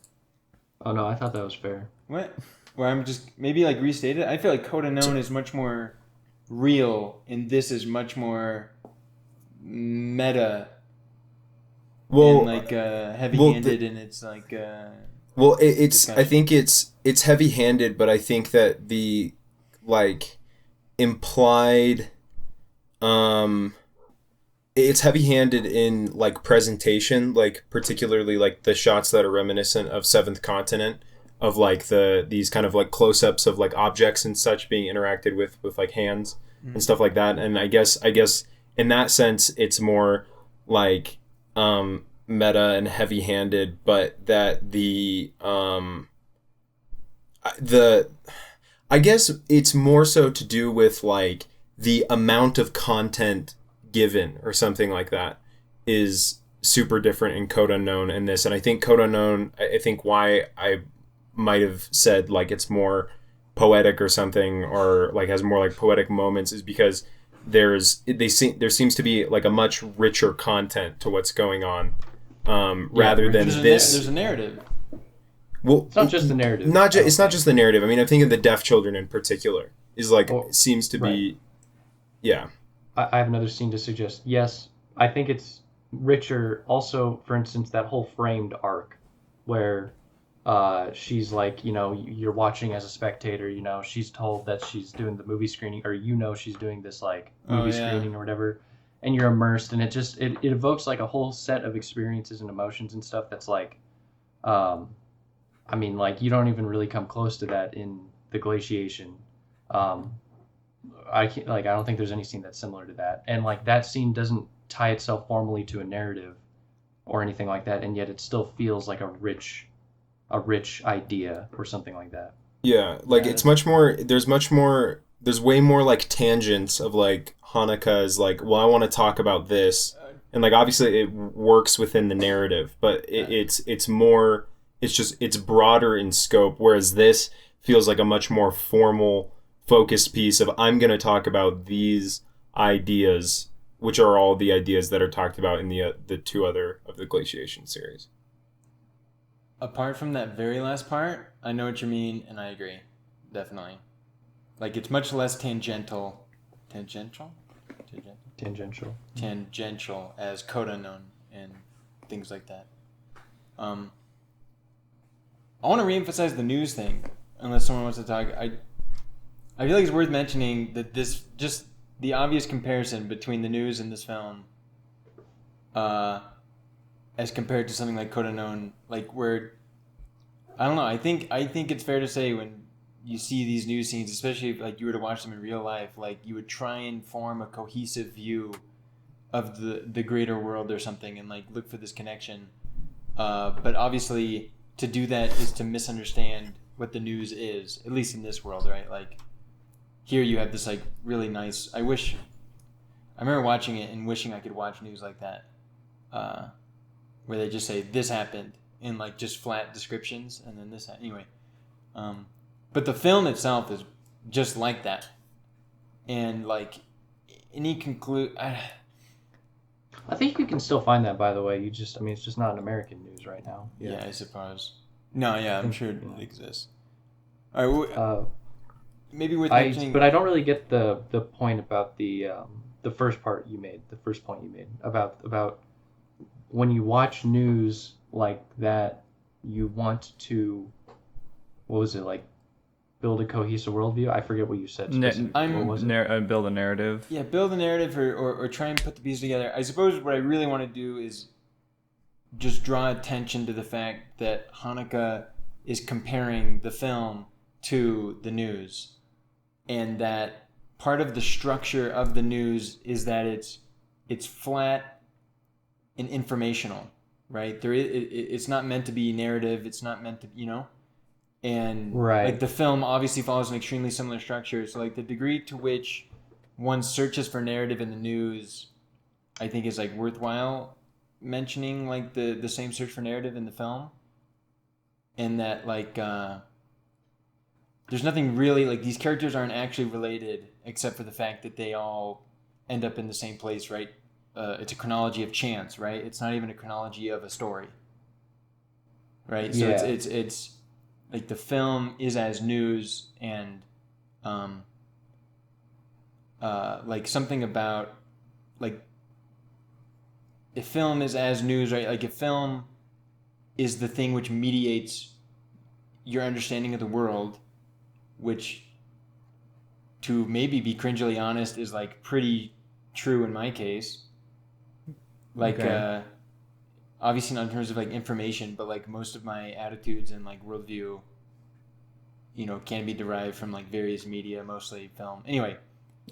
Oh no, I thought that was fair. What? Where I'm just maybe like restate it. I feel like Coda Known is much more real, and this is much more meta. Well, and like heavy-handed, and it's like. Well, it's. Discussion. I think it's heavy-handed, but I think that the like implied, it's heavy-handed in like presentation, like particularly like the shots that are reminiscent of Seventh Continent, of like these kind of like close-ups of like objects and such being interacted with like hands and stuff like that. And I guess in that sense it's more like meta and heavy-handed, but that I guess it's more so to do with like the amount of content given or something like that is super different in Code Unknown and this. And I think Code Unknown, I think why I might have said like it's more poetic or something, or like has more like poetic moments, is because there seems to be like a much richer content to what's going on, rather than this. There's a narrative. Well, It's not just the narrative. It's not just the narrative. I mean, I'm thinking of the deaf children in particular. Is like seems to be, yeah. I have another scene to suggest. Yes, I think it's richer. Also, for instance, that whole framed arc where she's like, you're watching as a spectator, she's told that she's doing the movie screening, or she's doing this like movie screening or whatever, and you're immersed, and it evokes like a whole set of experiences and emotions and stuff that's like, I mean, like you don't even really come close to that in the Glaciation. I don't think there's any scene that's similar to that, and like that scene doesn't tie itself formally to a narrative or anything like that, and yet it still feels like a rich idea or something like that. Yeah, like it's much more. There's way more like tangents of like Haneka's like, well, I want to talk about this, and like obviously it works within the narrative, but it's more. It's broader in scope, whereas this feels like a much more formal, focused piece of I'm going to talk about these ideas, which are all the ideas that are talked about in the two other of the Glaciation series. Apart from that very last part, I know what you mean, and I agree, definitely. Like it's much less tangential as Code Unknown and things like that. I want to reemphasize the news thing, unless someone wants to talk. I feel like it's worth mentioning that this, just the obvious comparison between the news and this film, as compared to something like Code Unknown, like where, I don't know, I think it's fair to say when you see these news scenes, especially if like you were to watch them in real life, like you would try and form a cohesive view of the greater world or something, and like look for this connection. But obviously, to do that is to misunderstand what the news is, at least in this world, right? Like here you have this like really nice. I remember watching it and wishing I could watch news like that, where they just say this happened in like just flat descriptions, and then this anyway. But the film itself is just like that, and like any I think you can still find that, by the way. It's just not in American news right now. Yeah, I suppose. No, yeah, I'm sure it exists. All right, maybe worth mentioning. But I don't really get the point about the first point you made about when you watch news like that, you want to, what was it, like build a cohesive worldview? I forget what you said. What was it? Build a narrative. Yeah, build a narrative or try and put the pieces together. I suppose what I really want to do is just draw attention to the fact that Haneke is comparing the film to the news, and that part of the structure of the news is that it's flat and informational, right? It's not meant to be narrative. It's not meant to, and Right. like the film obviously follows an extremely similar structure. So like the degree to which one searches for narrative in the news, I think is like worthwhile mentioning, like the same search for narrative in the film, and that like there's nothing really, like these characters aren't actually related except for the fact that they all end up in the same place, right? It's a chronology of chance, right? It's not even a chronology of a story, right? So Yeah. it's like the film is as news, and like something about like if film is as news, right? Like if film is the thing which mediates your understanding of the world, which, to maybe be cringily honest, is like pretty true in my case. Like, Okay. obviously not in terms of like information, but like most of my attitudes and like worldview, can be derived from like various media, mostly film. Anyway,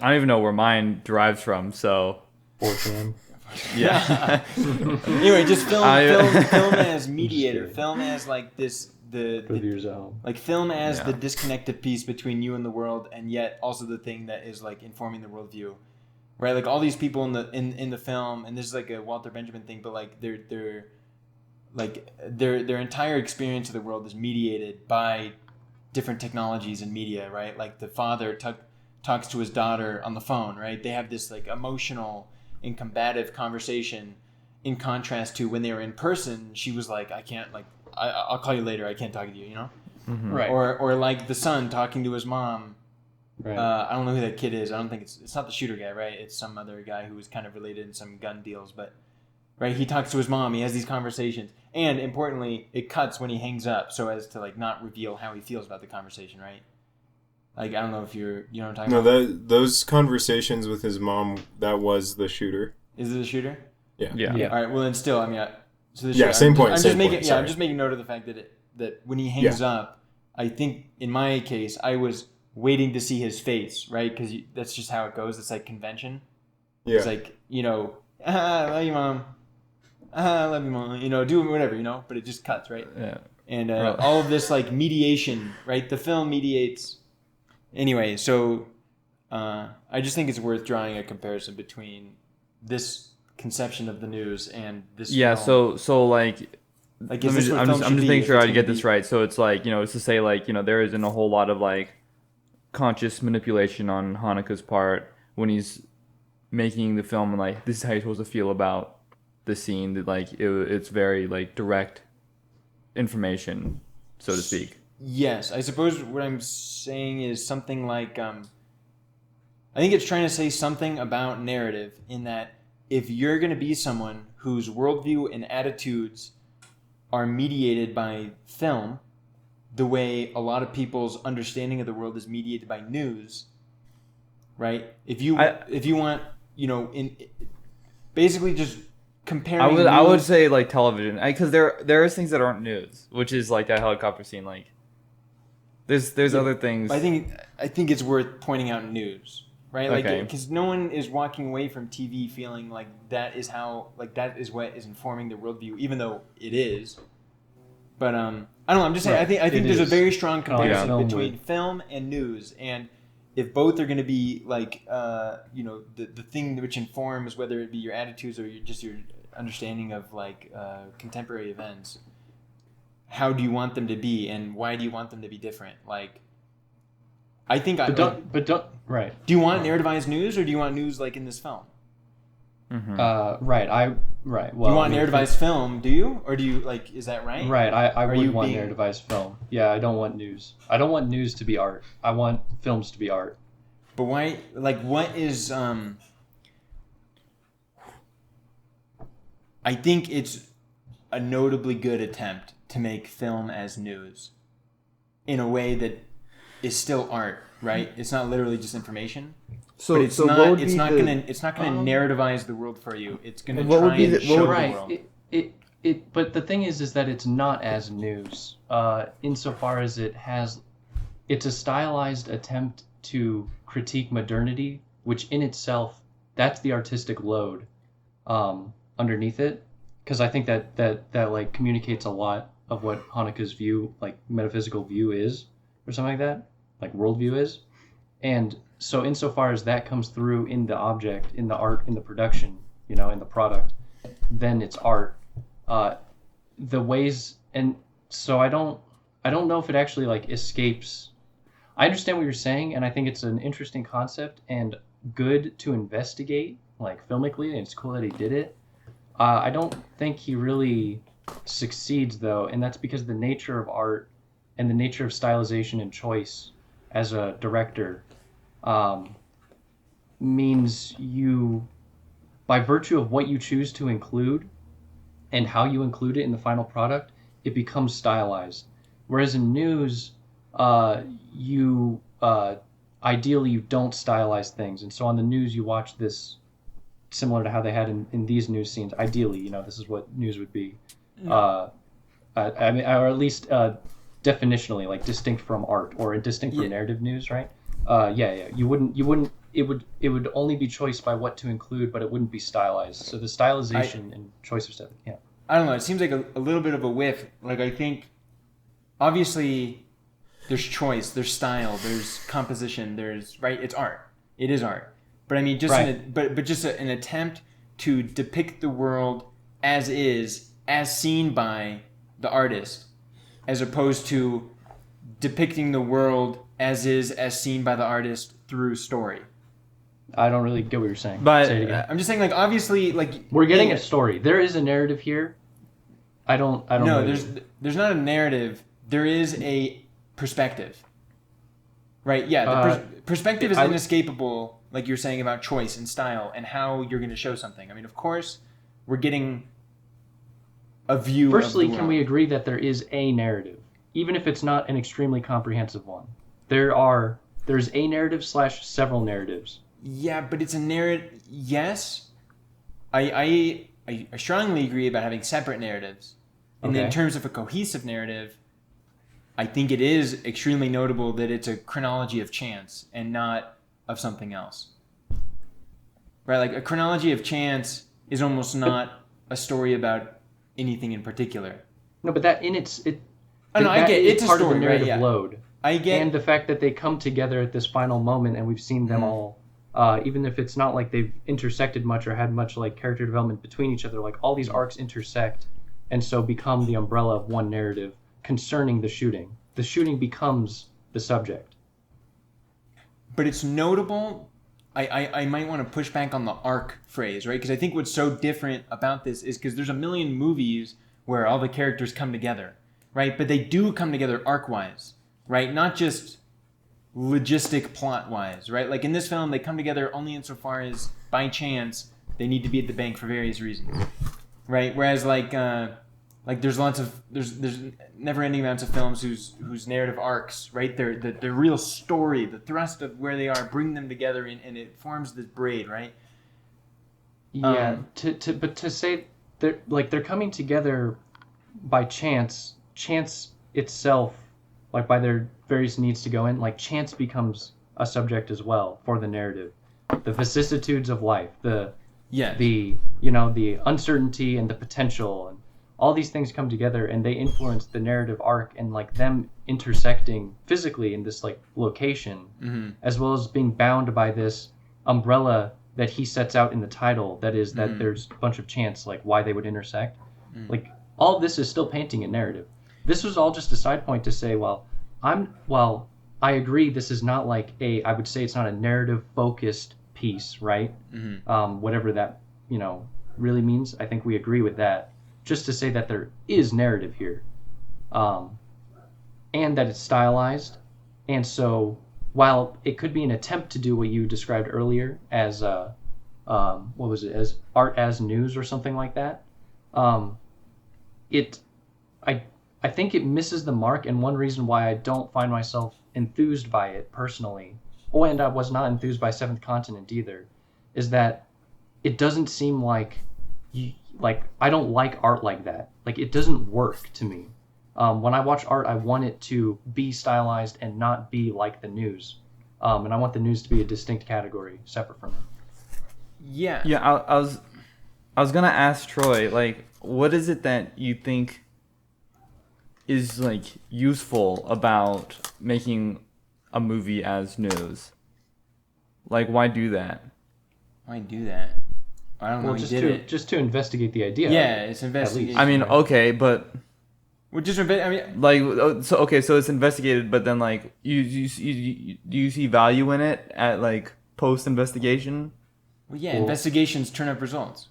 I don't even know where mine derives from, so 4chan. yeah. anyway, just film as just mediator, kidding. film as like this the Viewers at home. like film as Yeah. the disconnected piece between you and the world, and yet also the thing that is like informing the worldview, right? Like all these people in the film, and this is like a Walter Benjamin thing, but like they're like their entire experience of the world is mediated by different technologies and media, right? Like the father talks to his daughter on the phone, right? They have this like emotional and combative conversation, in contrast to when they were in person. She was like, I can't, like, I'll call you later, I can't talk to you, Right. or like the son talking to his mom. Right. I don't know who that kid is. I don't think it's not the shooter guy, right? It's some other guy who was kind of related in some gun deals, but right, he talks to his mom, he has these conversations, and importantly, it cuts when he hangs up so as to like not reveal how he feels about the conversation, right? Like, I don't know if you know what I'm talking No, about. those conversations with his mom, that was the shooter. Is it the shooter? Yeah. Yeah. All right. Well, then still, I mean, so the Yeah, shooter, same point, I'm same just making, point, yeah, I'm sorry. just making note of the fact that when he hangs up, I think in my case, I was waiting to see his face, right? Because that's just how it goes. It's like convention. Yeah. It's like, I love you, mom. I love you, mom. Do whatever, but it just cuts, right? Yeah. And Right. all of this like mediation, right? The film mediates. Anyway, so I just think it's worth drawing a comparison between this conception of the news and this. Yeah, film. so like Like, I'm is this just, what I'm film just, should I'm just be making if sure it's I gonna get this be- right. So it's like, it's to say like, there isn't a whole lot of like conscious manipulation on Haneke's part when he's making the film, and like, this is how you're supposed to feel about the scene. That like it's very like direct information, so to speak. Yes, I suppose what I'm saying is something like I think it's trying to say something about narrative, in that if you're going to be someone whose worldview and attitudes are mediated by film, the way a lot of people's understanding of the world is mediated by news, right? If you want, in basically just comparing. I would news- say like television, because there is things that aren't news, which is like that helicopter scene. Like there's other things. I think it's worth pointing out news, right? Like, Okay. because no one is walking away from TV feeling like that is what is informing their worldview, even though it is. But I don't know. I'm just saying. Right. I think It there's a is. very strong comparison film between would- film and news, and if both are going to be like the thing which informs whether it be your attitudes or your understanding of like contemporary events, how do you want them to be, and why do you want them to be different? Like, I think But don't. Right. do you want narrativized news, or do you want news like in this film? Mhm. Right. Right. Well, Do you want I mean, narrativized film? Do you, or do you like? Is that right? Right. I Are would you want being- narrativized film. Yeah. I don't want news. I don't want news to be art. I want films to be art. But why? Like, what is? I think it's a notably good attempt to make film as news, in a way that is still art. Right? It's not literally just information. So, But it's so not. what would It's be not the, gonna. It's not gonna narrativize the world for you. It's gonna What would try be and the- show the Right. world. But the thing is that it's not as news, insofar as it's a stylized attempt to critique modernity, which in itself, that's the artistic load underneath it. because I think that like communicates a lot of what Haneke's view, like metaphysical view is, or something like that, like worldview is. And so insofar as that comes through in the object, in the art, in the production, in the product, then it's art. The ways, and so I don't know if it actually like escapes. I understand what you're saying, and I think it's an interesting concept and good to investigate, like filmically, and it's cool that he did it. I don't think he really succeeds though, and that's because the nature of art and the nature of stylization and choice as a director means you, by virtue of what you choose to include and how you include it in the final product, it becomes stylized. Whereas in news, you ideally you don't stylize things, and so on the news you watch this similar to how they had in these news scenes. Ideally, this is what news would be. I mean, or at least definitionally, like distinct from art or distinct from narrative news, right? Yeah. You wouldn't. It would only be choice by what to include, but it wouldn't be stylized. So the stylization and choice of stuff. Yeah. I don't know. It seems like a little bit of a whiff. Like I think, obviously, there's choice, there's style, there's composition, there's right. It's art. It is art. But I mean, just an attempt to depict the world as is, as seen by the artist, as opposed to depicting the world as is, as seen by the artist through story. I don't really get what you're saying. But say it again. I'm just saying, like, obviously, like we're getting a story. There is a narrative here. I don't. No, know there's not a narrative. There is a perspective. Right? Yeah. The perspective is inescapable. Like you're saying about choice and style and how you're going to show something. I mean, of course, we're getting a view. Firstly, of the world. can we agree that there is a narrative, even if it's not an extremely comprehensive one? There's a narrative / several narratives. Yeah, but it's a narrative. Yes, I strongly agree about having separate narratives. And in terms of a cohesive narrative, I think it is extremely notable that it's a chronology of chance and not of something else. Right? Like a chronology of chance is almost not a story about anything in particular. No, but that in its it. I know. I get it's part a story, of the narrative right? Yeah. load. I get, and the fact that they come together at this final moment, and we've seen them all. Even if it's not like they've intersected much or had much like character development between each other, like all these arcs intersect, and so become the umbrella of one narrative concerning the shooting. The shooting becomes the subject. But it's notable. I might want to push back on the arc phrase, right? Because I think what's so different about this is because there's a million movies where all the characters come together, right? But they do come together arc-wise, right? Not just logistic plot-wise, right? Like in this film, they come together only insofar as, by chance, they need to be at the bank for various reasons, right? Whereas like there's never-ending amounts of films whose narrative arcs, right? The real story, the thrust of where they are, bring them together and it forms this braid, right? Yeah. But to say they're coming together by chance itself, like by their various needs to go in, like chance becomes a subject as well for the narrative. The vicissitudes of life, the uncertainty and the potential, and all these things come together and they influence the narrative arc, and like them intersecting physically in this like location, as well as being bound by this umbrella that he sets out in the title, that is that there's a bunch of chance, like why they would intersect. Like all of this is still painting a narrative. This was all just a side point to say, I agree this is not like I would say it's not a narrative focused piece, right? Whatever that, really means. I think we agree with that. Just to say that there is narrative here. And that it's stylized. And so while it could be an attempt to do what you described earlier as as art as news or something like that, I think it misses the mark, and one reason why I don't find myself enthused by it personally, and I was not enthused by Seventh Continent either, is that it doesn't seem like I don't like art like that. Like it doesn't work to me. When I watch art, I want it to be stylized and not be like the news, and I want the news to be a distinct category separate from it. Yeah. I was gonna ask Troy, like, what is it that you think is like useful about making a movie as news? Like, why do that? Why do that? I don't know. Well, He just did it. to investigate the idea. Yeah, it's investigation. I mean, right? okay, but Well, just I mean, like, so it's investigated, but then like, do you see value in it at like post investigation? well, yeah, Well- investigations turn up results.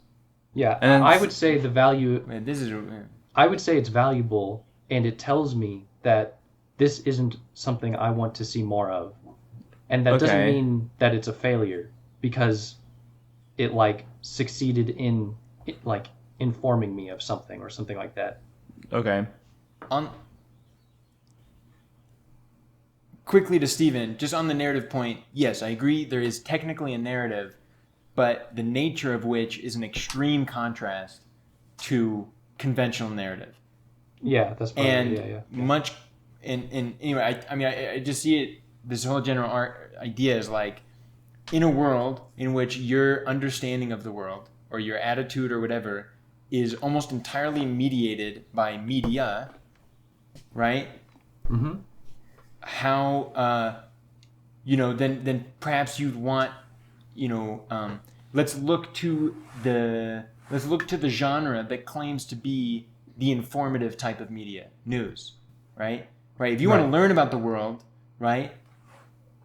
Yeah, And I would say the value. Man, this is I would say it's valuable, and it tells me that this isn't something I want to see more of, and that doesn't Okay. mean that it's a failure because it like succeeded in like informing me of something or something like that. Okay. on. Quickly to Steven, just on the narrative point, yes, I agree. There is technically a narrative, but the nature of which is an extreme contrast to conventional narrative. Yeah, that's part And of it. Yeah. much and anyway, I mean I just see it, this whole general idea is like, in a world in which your understanding of the world or your attitude or whatever is almost entirely mediated by media, right? Mm-hmm. How then perhaps you'd want, let's look to the genre that claims to be the informative type of media, news, right? If you want to Right. learn about the world, right?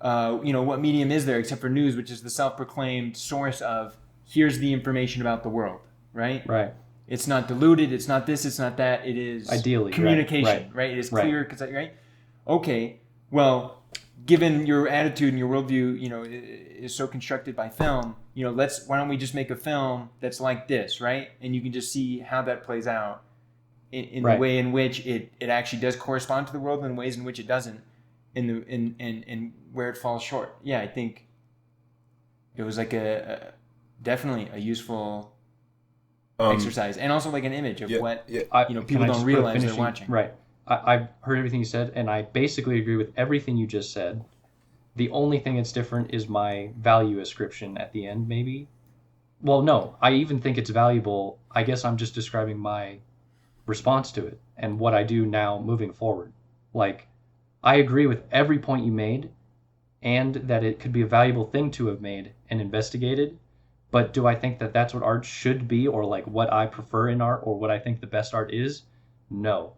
What medium is there except for news, which is the self-proclaimed source of here's the information about the world, right? Right. It's not diluted. It's not this. It's not that. It is Ideally, right, communication, right, It is right. clear, right? Okay, well, given your attitude and your worldview, is so constructed by film, why don't we just make a film that's like this, right? And you can just see how that plays out in the Right. way in which it actually does correspond to the world and ways in which it doesn't, in where it falls short. Yeah, I think it was like definitely a useful exercise, and also like an image of what people Can I don't just put a realize they're finishing- watching. Right. I've heard everything you said, and I basically agree with everything you just said. The only thing that's different is my value ascription at the end, maybe. Well, no, I even think it's valuable. I guess I'm just describing my response to it and what I do now moving forward. Like, I agree with every point you made, and that it could be a valuable thing to have made and investigated. But do I think that that's what art should be, or like what I prefer in art, or what I think the best art is? No.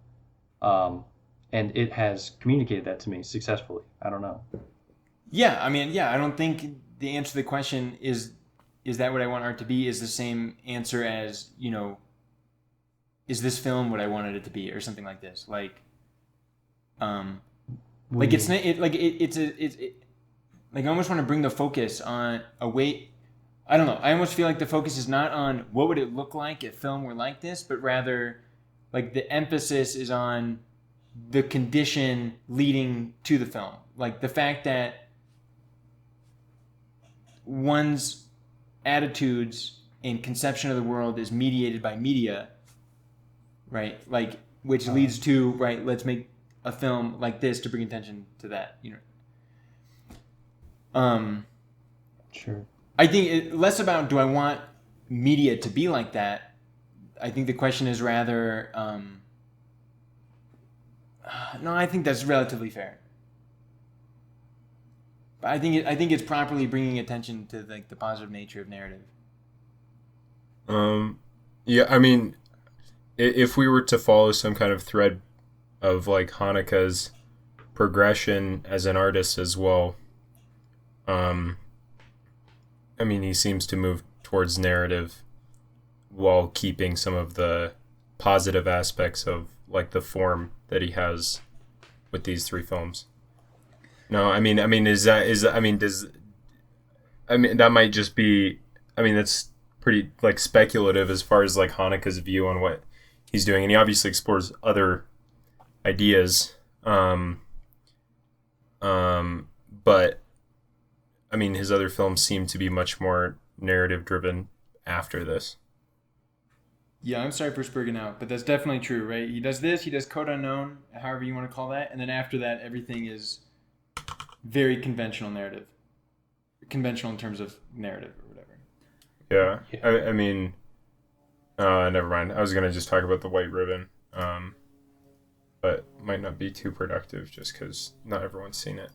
And it has communicated that to me successfully. I don't know. Yeah, I mean, I don't think the answer to the question is that what I want art to be is the same answer as, is this film what I wanted it to be, or something like this. Like it's I almost want to bring the focus on a way. I don't know. I almost feel like the focus is not on what would it look like if film were like this, but rather like the emphasis is on the condition leading to the film. Like the fact that one's attitudes and conception of the world is mediated by media, right? Like, which leads to, right, let's make a film like this to bring attention to that, Sure. I think less about do I want media to be like that. I think the question is rather, no, I think that's relatively fair. But I think it's properly bringing attention to like the positive nature of narrative. Yeah, I mean, if we were to follow some kind of thread of like Haneke's progression as an artist as well, I mean, he seems to move towards narrative while keeping some of the positive aspects of like the form that he has with these three films. No, I mean, that might just be, that's pretty like speculative as far as like Haneke's view on what he's doing, and he obviously explores other ideas. But I mean, his other films seem to be much more narrative driven after this. Yeah, I'm sorry for spurging out, but that's definitely true, right? He does this, he does Code Unknown, however you want to call that, and then after that, everything is very conventional narrative. Conventional in terms of narrative or whatever. Yeah. I mean, Never mind. I was gonna just talk about the white ribbon, but might not be too productive just because not everyone's seen it.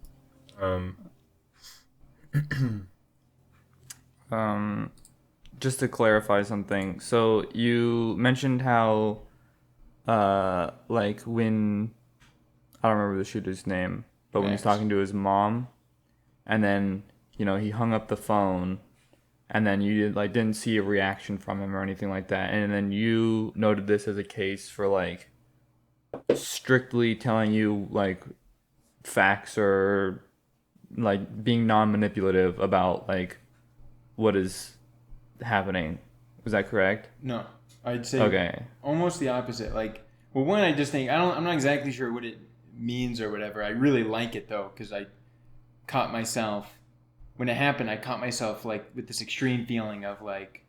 Just to clarify something. So you mentioned how, like when I don't remember the shooter's name, but when he's Max. talking to his mom, and then he hung up the phone, and then you didn't see a reaction from him or anything like that, and then you noted this as a case for like strictly telling you like facts or like being non-manipulative about like what is happening. Was that correct? No, I'd say Okay. almost the opposite. Like, well, one, I just think I'm not exactly sure what it means or whatever. I really like it though, because I caught myself when it happened. I caught myself like with this extreme feeling of like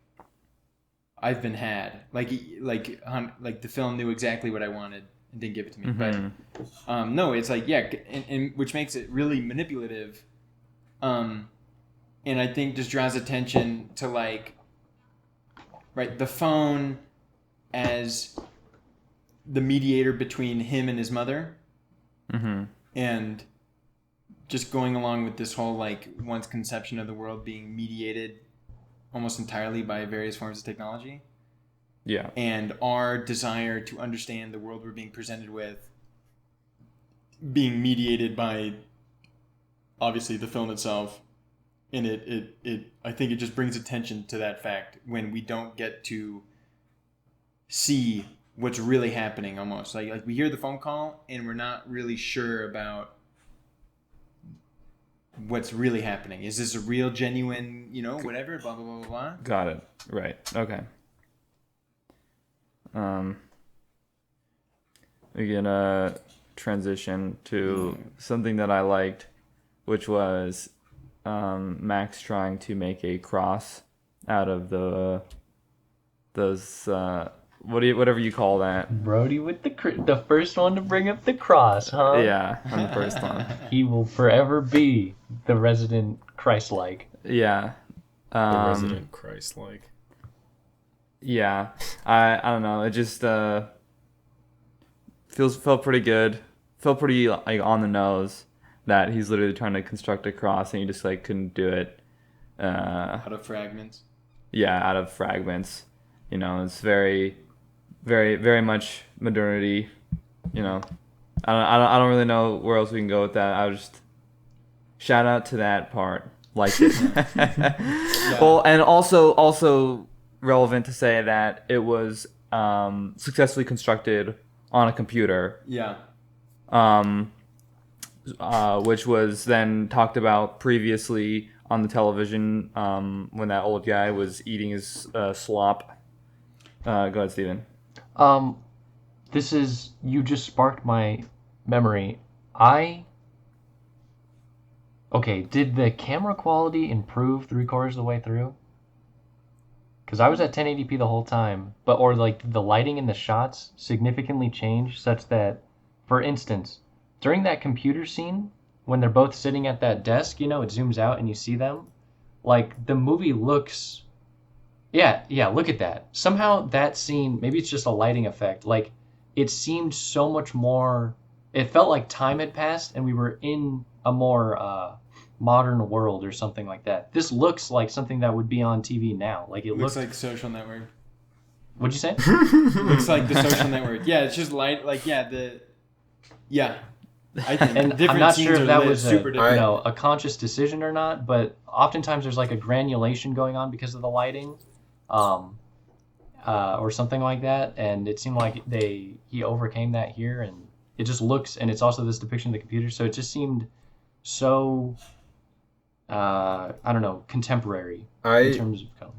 I've been had. Like the film knew exactly what I wanted and didn't give it to me. Mhm. But no, it's like yeah, and which makes it really manipulative. And I think just draws attention to like, right, the phone as the mediator between him and his mother, Mhm. and just going along with this whole like one's conception of the world being mediated almost entirely by various forms of technology, Yeah. and our desire to understand the world we're being presented with being mediated by obviously the film itself. And it I think it just brings attention to that fact when we don't get to see what's really happening almost. Like we hear the phone call and we're not really sure about what's really happening. Is this a real, genuine, whatever, blah, blah, blah, blah, blah. Got it. Right. Okay. We're gonna transition to something that I liked, which was Max trying to make a cross out of those whatever you call that. Brody with the first one to bring up the cross, huh? Yeah, on the first one. He will forever be the resident Christ-like. Yeah. The resident Christ-like. Yeah. I don't know. It just felt pretty good. Felt pretty like on the nose that he's literally trying to construct a cross and he just like couldn't do it. Out of fragments. Yeah, out of fragments. It's very, very, very much modernity. I don't really know where else we can go with that. I would just shout out to that part. Like it. Yeah. Well, and also relevant to say that it was successfully constructed on a computer. Yeah. Which was then talked about previously on the television when that old guy was eating his slop. Go ahead, Steven. You just sparked my memory. Okay, did the camera quality improve 3/4 of the way through? Because I was at 1080p the whole time, or like the lighting in the shots significantly changed such that, for instance, during that computer scene, when they're both sitting at that desk, it zooms out and you see them, like the movie looks, yeah, look at that. Somehow that scene, maybe it's just a lighting effect, like it seemed so much more, it felt like time had passed and we were in a more modern world or something like that. This looks like something that would be on TV now. Like it Looks looks like Social Network. What'd you say? Looks like the Social Network. Yeah, it's just light. Like yeah. I think And different I'm not scenes sure if are that lit was super different. a conscious decision or not, but oftentimes there's like a granulation going on because of the lighting, or something like that. And it seemed like he overcame that here, and it just looks, and it's also this depiction of the computer, so it just seemed so, I don't know, contemporary in terms of color.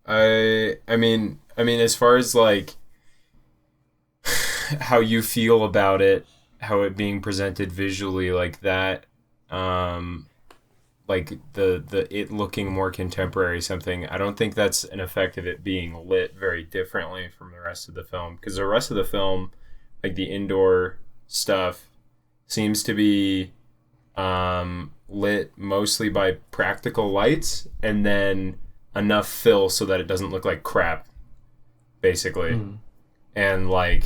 I mean, as far as like how you feel about it, how it being presented visually like that, like the it looking more contemporary something, I don't think that's an effect of it being lit very differently from the rest of the film, because the rest of the film, like the indoor stuff, seems to be lit mostly by practical lights, and then enough fill so that it doesn't look like crap, basically. And like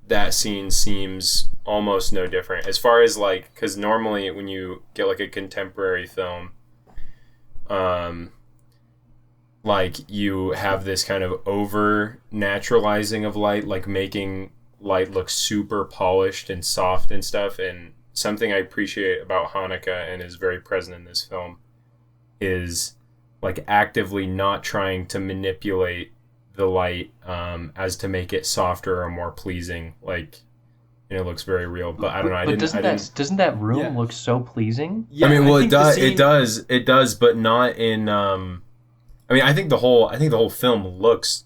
that scene seems almost no different as far as like, because normally when you get like a contemporary film, like you have this kind of over naturalizing of light, like making light look super polished and soft and stuff. And something I appreciate about Haneke and is very present in this film is like actively not trying to manipulate the light as to make it softer or more pleasing. Like, and it looks very real, but I don't know. Doesn't that room look so pleasing? Yeah, I mean, well, think it does, but not in. I mean, I think the whole film looks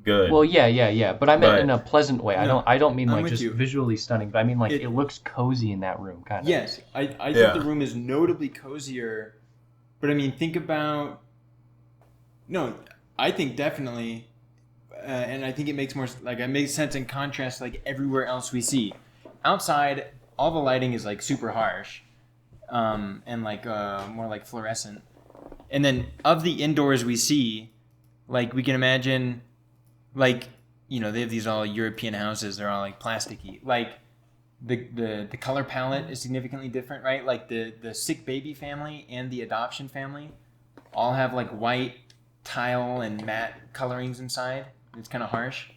good. Well, yeah. But I meant in a pleasant way. No, I don't mean I'm like with just you. visually stunning, but I mean like it looks cozy in that room, kind of. Yes, I think the room is notably cozier, but I mean, think about. No, I think definitely, and I think it makes more like it makes sense in contrast like everywhere else we see. Outside, all the lighting is like super harsh, and like more like fluorescent. And then of the indoors we see, like we can imagine, like they have these all European houses. They're all like plasticky. Like the color palette is significantly different, right? Like the sick baby family and the adoption family all have like white tile and matte colorings inside. It's kind of harsh.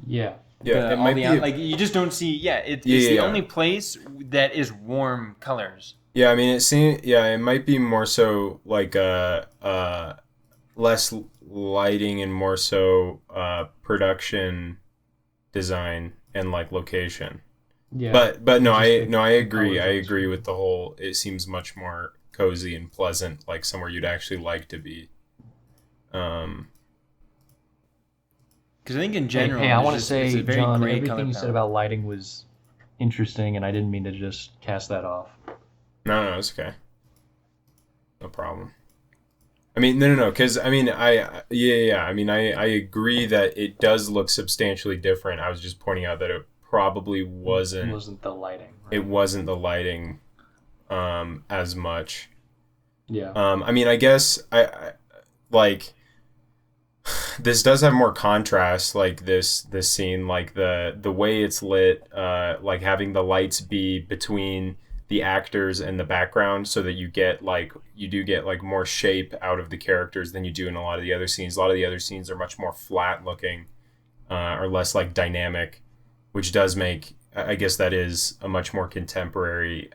Yeah. Yeah, it might be like you just don't see. Yeah, it's the only place that is warm colors. Yeah, I mean, it might be more so like less lighting and more so production design and like location. Yeah. But no, I agree. I agree with the whole. It seems much more cozy and pleasant, like somewhere you'd actually like to be. Because I think in general, hey, I want to say, John, everything you palette. said about lighting was interesting, and I didn't mean to just cast that off. No, it's okay. No problem. I mean, no, because I mean, I mean, I agree that it does look substantially different. I was just pointing out that it probably wasn't. It wasn't the lighting. Right? It wasn't the lighting, as much. Yeah. I mean, I guess I like. This does have more contrast, like this scene, like the way it's lit, like having the lights be between the actors and the background, so that you do get like more shape out of the characters than you do in a lot of the other scenes. A lot of the other scenes are much more flat looking, or less like dynamic, which does make, I guess that is a much more contemporary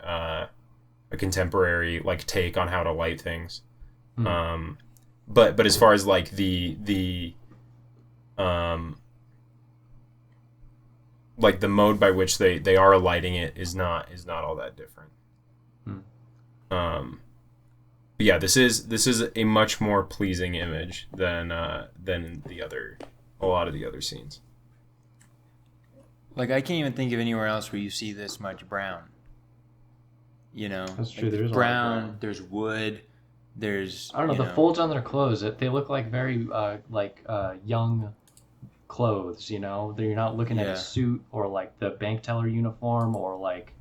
like take on how to light things. But as far as like the like the mode by which they are lighting it is not all that different. But yeah, this is a much more pleasing image than a lot of the other scenes. Like I can't even think of anywhere else where you see this much brown. That's true. Like There's brown. There's wood. There's I don't know, the folds on their clothes. They look like very young clothes. You're not looking at a suit or like the bank teller uniform or like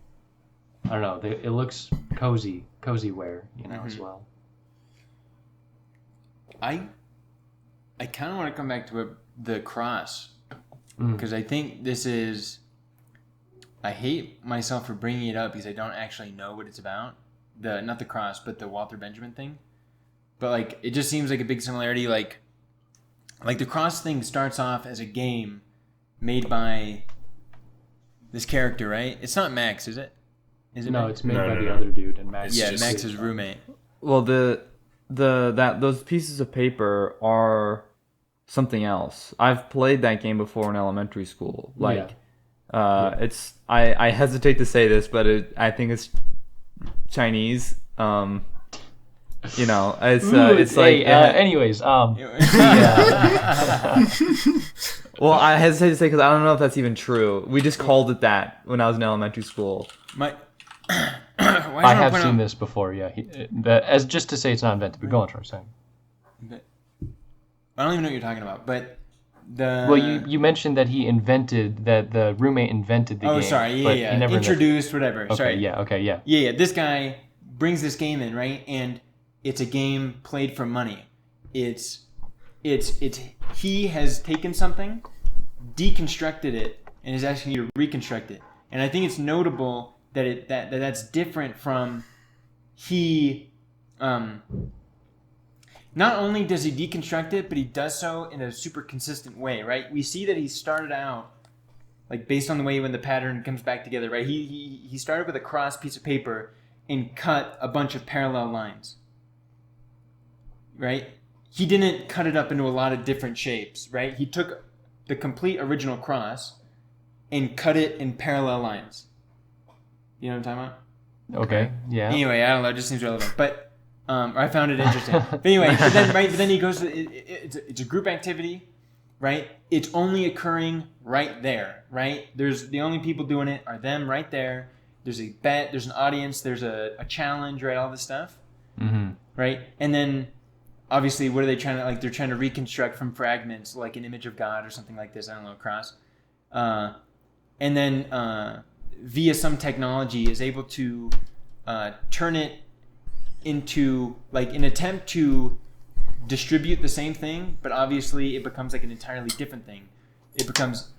I don't know. It looks cozy wear, as well. I kind of want to come back to the cross because I think this is. I hate myself for bringing it up because I don't actually know what it's about. Not the cross, but the Walter Benjamin thing. But like it just seems like a big similarity. Like the cross thing starts off as a game made by this character, right? It's not Max, is it? Is it? No, Max? it's made by the other dude, and Max. Yeah, Max's roommate. Well, those pieces of paper are something else. I've played that game before in elementary school. It's I hesitate to say this, but I think it's Chinese. It's like. Anyways, Well, I hesitate to say because I don't know if that's even true. We just called it that when I was in elementary school. I have seen this before. Yeah, as just to say it's not invented. But go on, Troy. I don't even know what you're talking about, but you mentioned that the roommate invented the game. Oh, sorry, yeah. He never introduced whatever. Okay, sorry. yeah, okay, yeah. Yeah. This guy brings this game in, right? And it's a game played for money. it's he has taken something, deconstructed it, and is asking you to reconstruct it. And I think it's notable that that's different from he. Not only does he deconstruct it, but he does so in a super consistent way, right? We see that he started out, like based on the way when the pattern comes back together, right? He started with a cross piece of paper and cut a bunch of parallel lines, right? He didn't cut it up into a lot of different shapes, right? He took the complete original cross and cut it in parallel lines. You know what I'm talking about? Okay. Yeah. Anyway, I don't know. It just seems relevant, but I found it interesting. But anyway, but then he goes. It's a group activity, right? It's only occurring right there, right? There's the only people doing it are them right there. There's a bet. There's an audience. There's a challenge, right? All this stuff, right? And then obviously, what are they trying to like? They're trying to reconstruct from fragments, like an image of God or something like this. I don't know, across. And then via some technology is able to turn it into like an attempt to distribute the same thing, but obviously it becomes like an entirely different thing. It becomes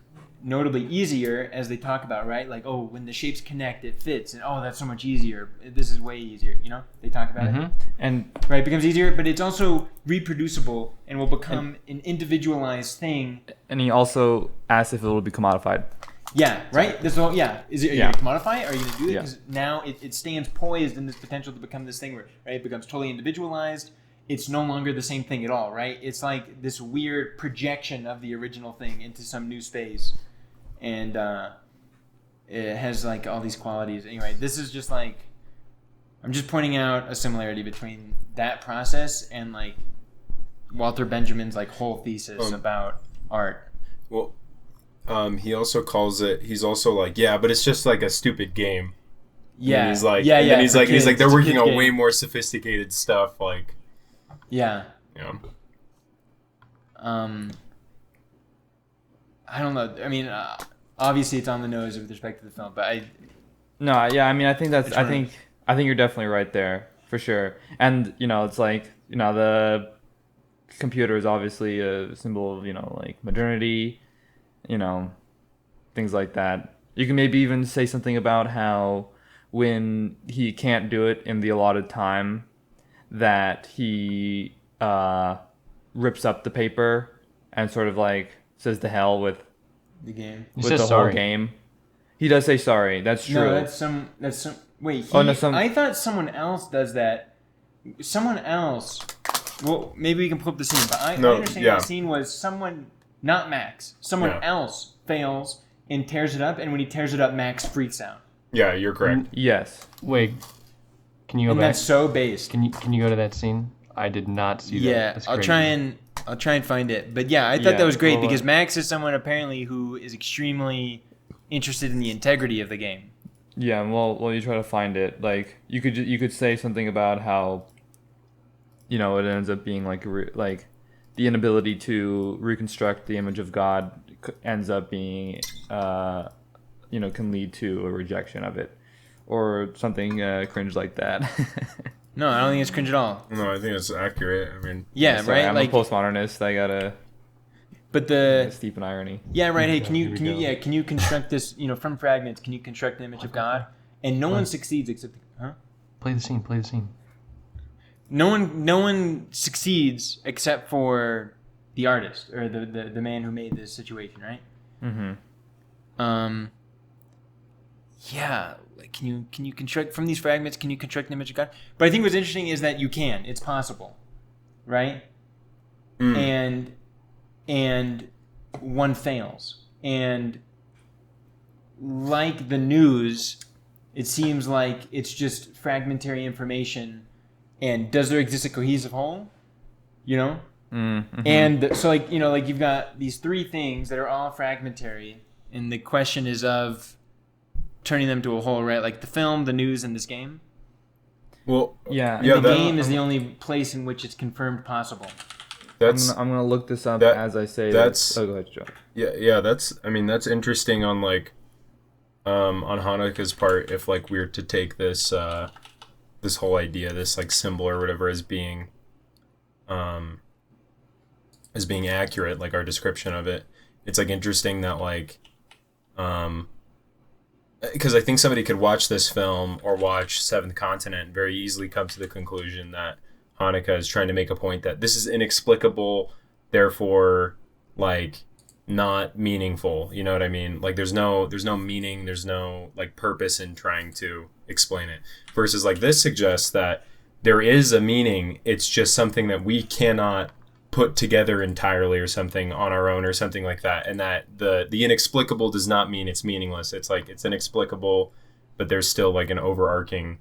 notably easier as they talk about, right? Like, oh, when the shapes connect, it fits, and oh, that's so much easier. This is way easier, you know? They talk about it. And Right, it becomes easier, but it's also reproducible and will become an individualized thing. and he also asked if it will be commodified. Yeah, right? This whole, yeah. Are you Yeah. going to commodify it? Are you going to do it? Yeah. Because now it stands poised in this potential to become this thing where, right, it becomes totally individualized. It's no longer the same thing at all, right? It's like this weird projection of the original thing into some new space. And it has like all these qualities. Anyway, this is just like, I'm just pointing out a similarity between that process and like Walter Benjamin's like whole thesis about art. Well, he also calls it. He's also like, yeah, but it's just like a stupid game. Yeah, And he's like, yeah, and yeah. then he's for like, kids, they're it's a working kid's on game. way more sophisticated stuff. Like, Yeah. you know, I don't know. I mean, obviously it's on the nose with respect to the film, but No, yeah, I mean, I think that's, It's I right. think you're definitely right there for sure. And it's like, the computer is obviously a symbol of, like modernity, things like that. You can maybe even say something about how when he can't do it in the allotted time, that he rips up the paper and sort of like says to hell with the game. He with says the sorry. whole game. He does say sorry. That's true. No, that's some. Wait, Oh, no, some- I thought someone else does that. Someone else. Well, maybe we can pull up the scene, but I understand yeah. the scene was someone, not Max. Someone Yeah. else fails and tears it up, and when he tears it up, Max freaks out. yeah, you're correct. Yes. Wait. Can you go And back? that's so based. Can you go to that scene? I did not see that. Yeah, That's I'll crazy. try and find it. But yeah, I thought Yeah, that was great well, because Max is someone apparently who is extremely interested in the integrity of the game. Yeah, and while you try to find it, like you could say something about how, it ends up being like the inability to reconstruct the image of God ends up being, can lead to a rejection of it, or something cringe like that. No, I don't think it's cringe at all. No, I think it's accurate. I mean, Yeah, Sorry, right. I'm Like, a postmodernist. I gotta but the steep in irony. yeah, right. Hey, can Here we go. can you construct this? From fragments, can you construct an image of God? And no one succeeds except, Play the scene. Play the scene. No one succeeds except for the artist or the man who made this situation, right? Mm-hmm. Yeah, like can you construct from these fragments? Can you construct an image of God? But I think what's interesting is that you can. It's possible, right? And one fails, and like the news, it seems like it's just fragmentary information. And does there exist a cohesive whole? Mm-hmm. And so like you've got these three things that are all fragmentary, and the question is of turning them to a whole, right? Like the film, the news, and this game. well, Yeah. And Yeah, the that- game is the only place in which it's confirmed possible. that's I'm gonna look this up that- as I say. that's- Oh, go ahead, Joe. yeah. That's interesting on like, on Haneke's part. If like we were to take this this whole idea, this like symbol or whatever, as being, as being accurate, like our description of it. It's like interesting that like, because I think somebody could watch this film or watch Seventh Continent and very easily come to the conclusion that Haneke is trying to make a point that this is inexplicable, therefore, like, not meaningful. You know what I mean? Like, there's no meaning, there's no like purpose in trying to explain it. Versus like this suggests that there is a meaning. It's just something that we cannot put together entirely or something on our own or something like that, and that the inexplicable does not mean it's meaningless. It's like it's inexplicable, but there's still like an overarching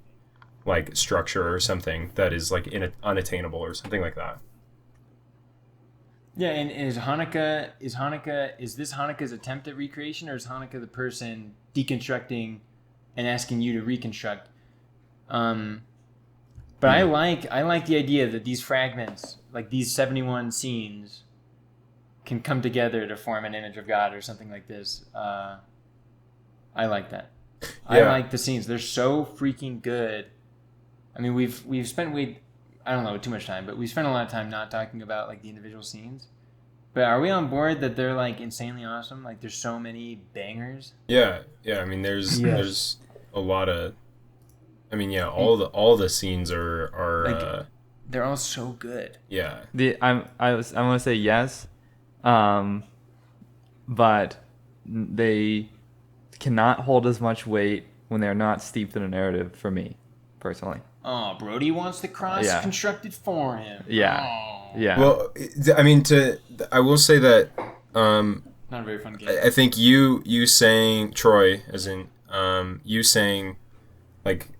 like structure or something that is like unattainable or something like that. Yeah, and is this Haneke's attempt at recreation, or is Haneke the person deconstructing and asking you to reconstruct? But I like the idea that these fragments, like these 71 scenes, can come together to form an image of God or something like this. I like that. Yeah. I like the scenes. They're so freaking good. I mean, we've spent I don't know too much time, but we spent a lot of time not talking about like the individual scenes. But are we on board that they're like insanely awesome? Like there's so many bangers. Yeah. I mean, there's a lot of. I mean, yeah, all the scenes are like, they're all so good. Yeah. I'm gonna say yes, but they cannot hold as much weight when they're not steeped in a narrative for me, personally. Oh, Brody wants the cross constructed for him. Yeah. Oh. Yeah. Well, I mean, I will say that not a very fun game. I think you saying Troy, as in you saying like.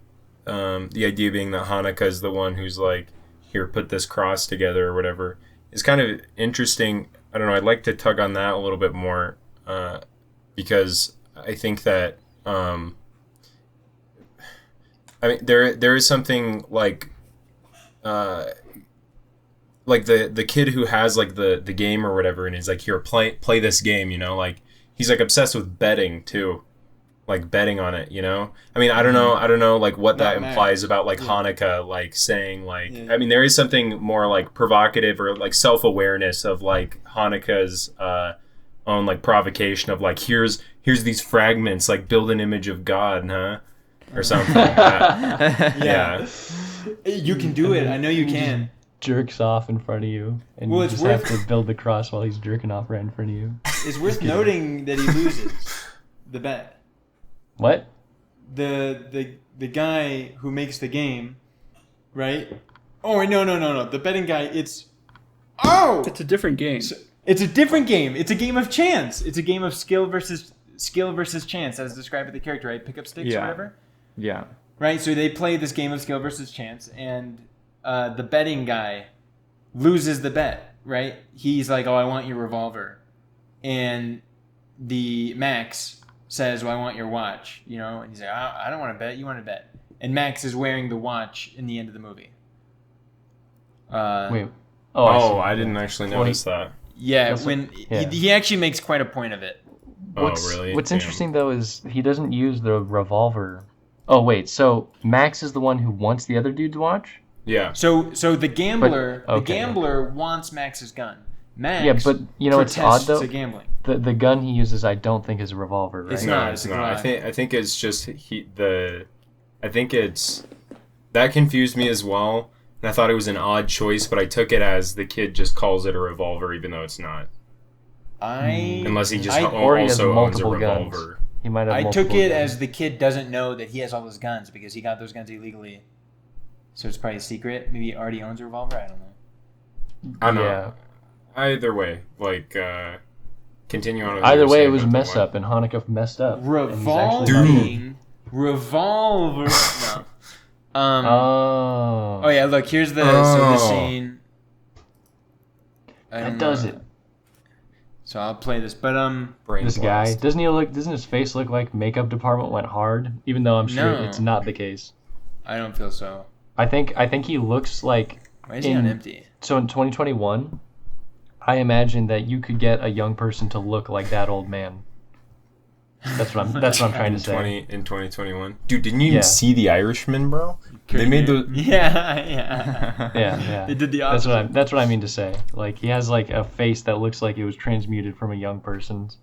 The idea being that Haneke is the one who's like, here, put this cross together or whatever, is kind of interesting. I don't know. I'd like to tug on that a little bit more because I think that I mean there is something like the kid who has like the game or whatever and is like, here, play this game, you know, like he's like obsessed with betting too. Like betting on it, you know. I mean, I don't know, like what that implies about like Haneke, like saying like. Yeah. I mean, there is something more like provocative or like self-awareness of like Haneke's own like provocation of like here's these fragments, like build an image of God, huh, or something like that. Yeah, you can do it. I know you can. Jerks off in front of you, and you just have to build the cross while he's jerking off right in front of you. It's worth noting that he loses the bet. What? The guy who makes the game, right? Oh no. The betting guy. It's a different game. It's a different game. It's a game of chance. It's a game of skill versus chance, as described by the character, right? Pick up sticks or whatever. Yeah. Right. So they play this game of skill versus chance, and the betting guy loses the bet. Right. He's like, "Oh, I want your revolver," and the Max says, "Well, I want your watch," you know, and he's like, "I don't want to bet. You want to bet." And Max is wearing the watch in the end of the movie. Wait. I didn't actually notice that. Yeah, he actually makes quite a point of it. Really? What's interesting though is he doesn't use the revolver. Oh wait, so Max is the one who wants the other dude to watch? Yeah. So the gambler, wants Max's gun. Max, but you know it's odd though. To gambling. The gun he uses, I don't think is a revolver, right? It's not. I think it's just I think it's that confused me as well, and I thought it was an odd choice, but I took it as the kid just calls it a revolver, even though it's not. Unless he just also owns a revolver. Guns. He might have. I took it as the kid doesn't know that he has all those guns because he got those guns illegally, so it's probably a secret. Maybe he already owns a revolver. I don't know. I don't know. Either way, like. Continue on. Either way, it was a mess up, and Haneke messed up. Revolver. No. Oh yeah. Look, here's the scene. That does it. So I'll play this, but this guy doesn't his face look like makeup department went hard? Even though I'm sure it's not the case. I don't feel so. I think he looks like. Why is he on empty? So in 2021. I imagine that you could get a young person to look like that old man. That's what I'm trying to say. In 2021. Dude, didn't you Yeah. even see The Irishman, bro? They made the Yeah. Yeah. They did the That's opposite. what I mean to say. Like he has like a face that looks like it was transmuted from a young person's.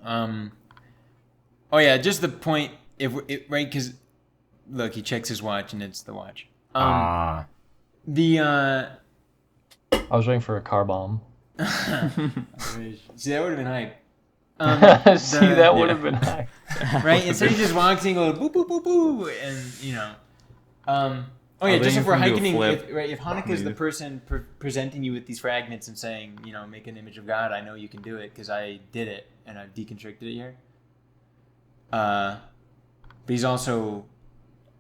Oh yeah, just the point. Right, because look, he checks his watch and it's the watch. The I was waiting for a car bomb. see, that would have been hype. See, that would have been high. Right. Instead, he just walks in, and goes boo boo boo boo, and you know. Oh yeah, just if we're heikening, if Haneke is the person presenting you with these fragments and saying, you know, make an image of God, I know you can do it because I did it and I've deconstructed it here. But he's also,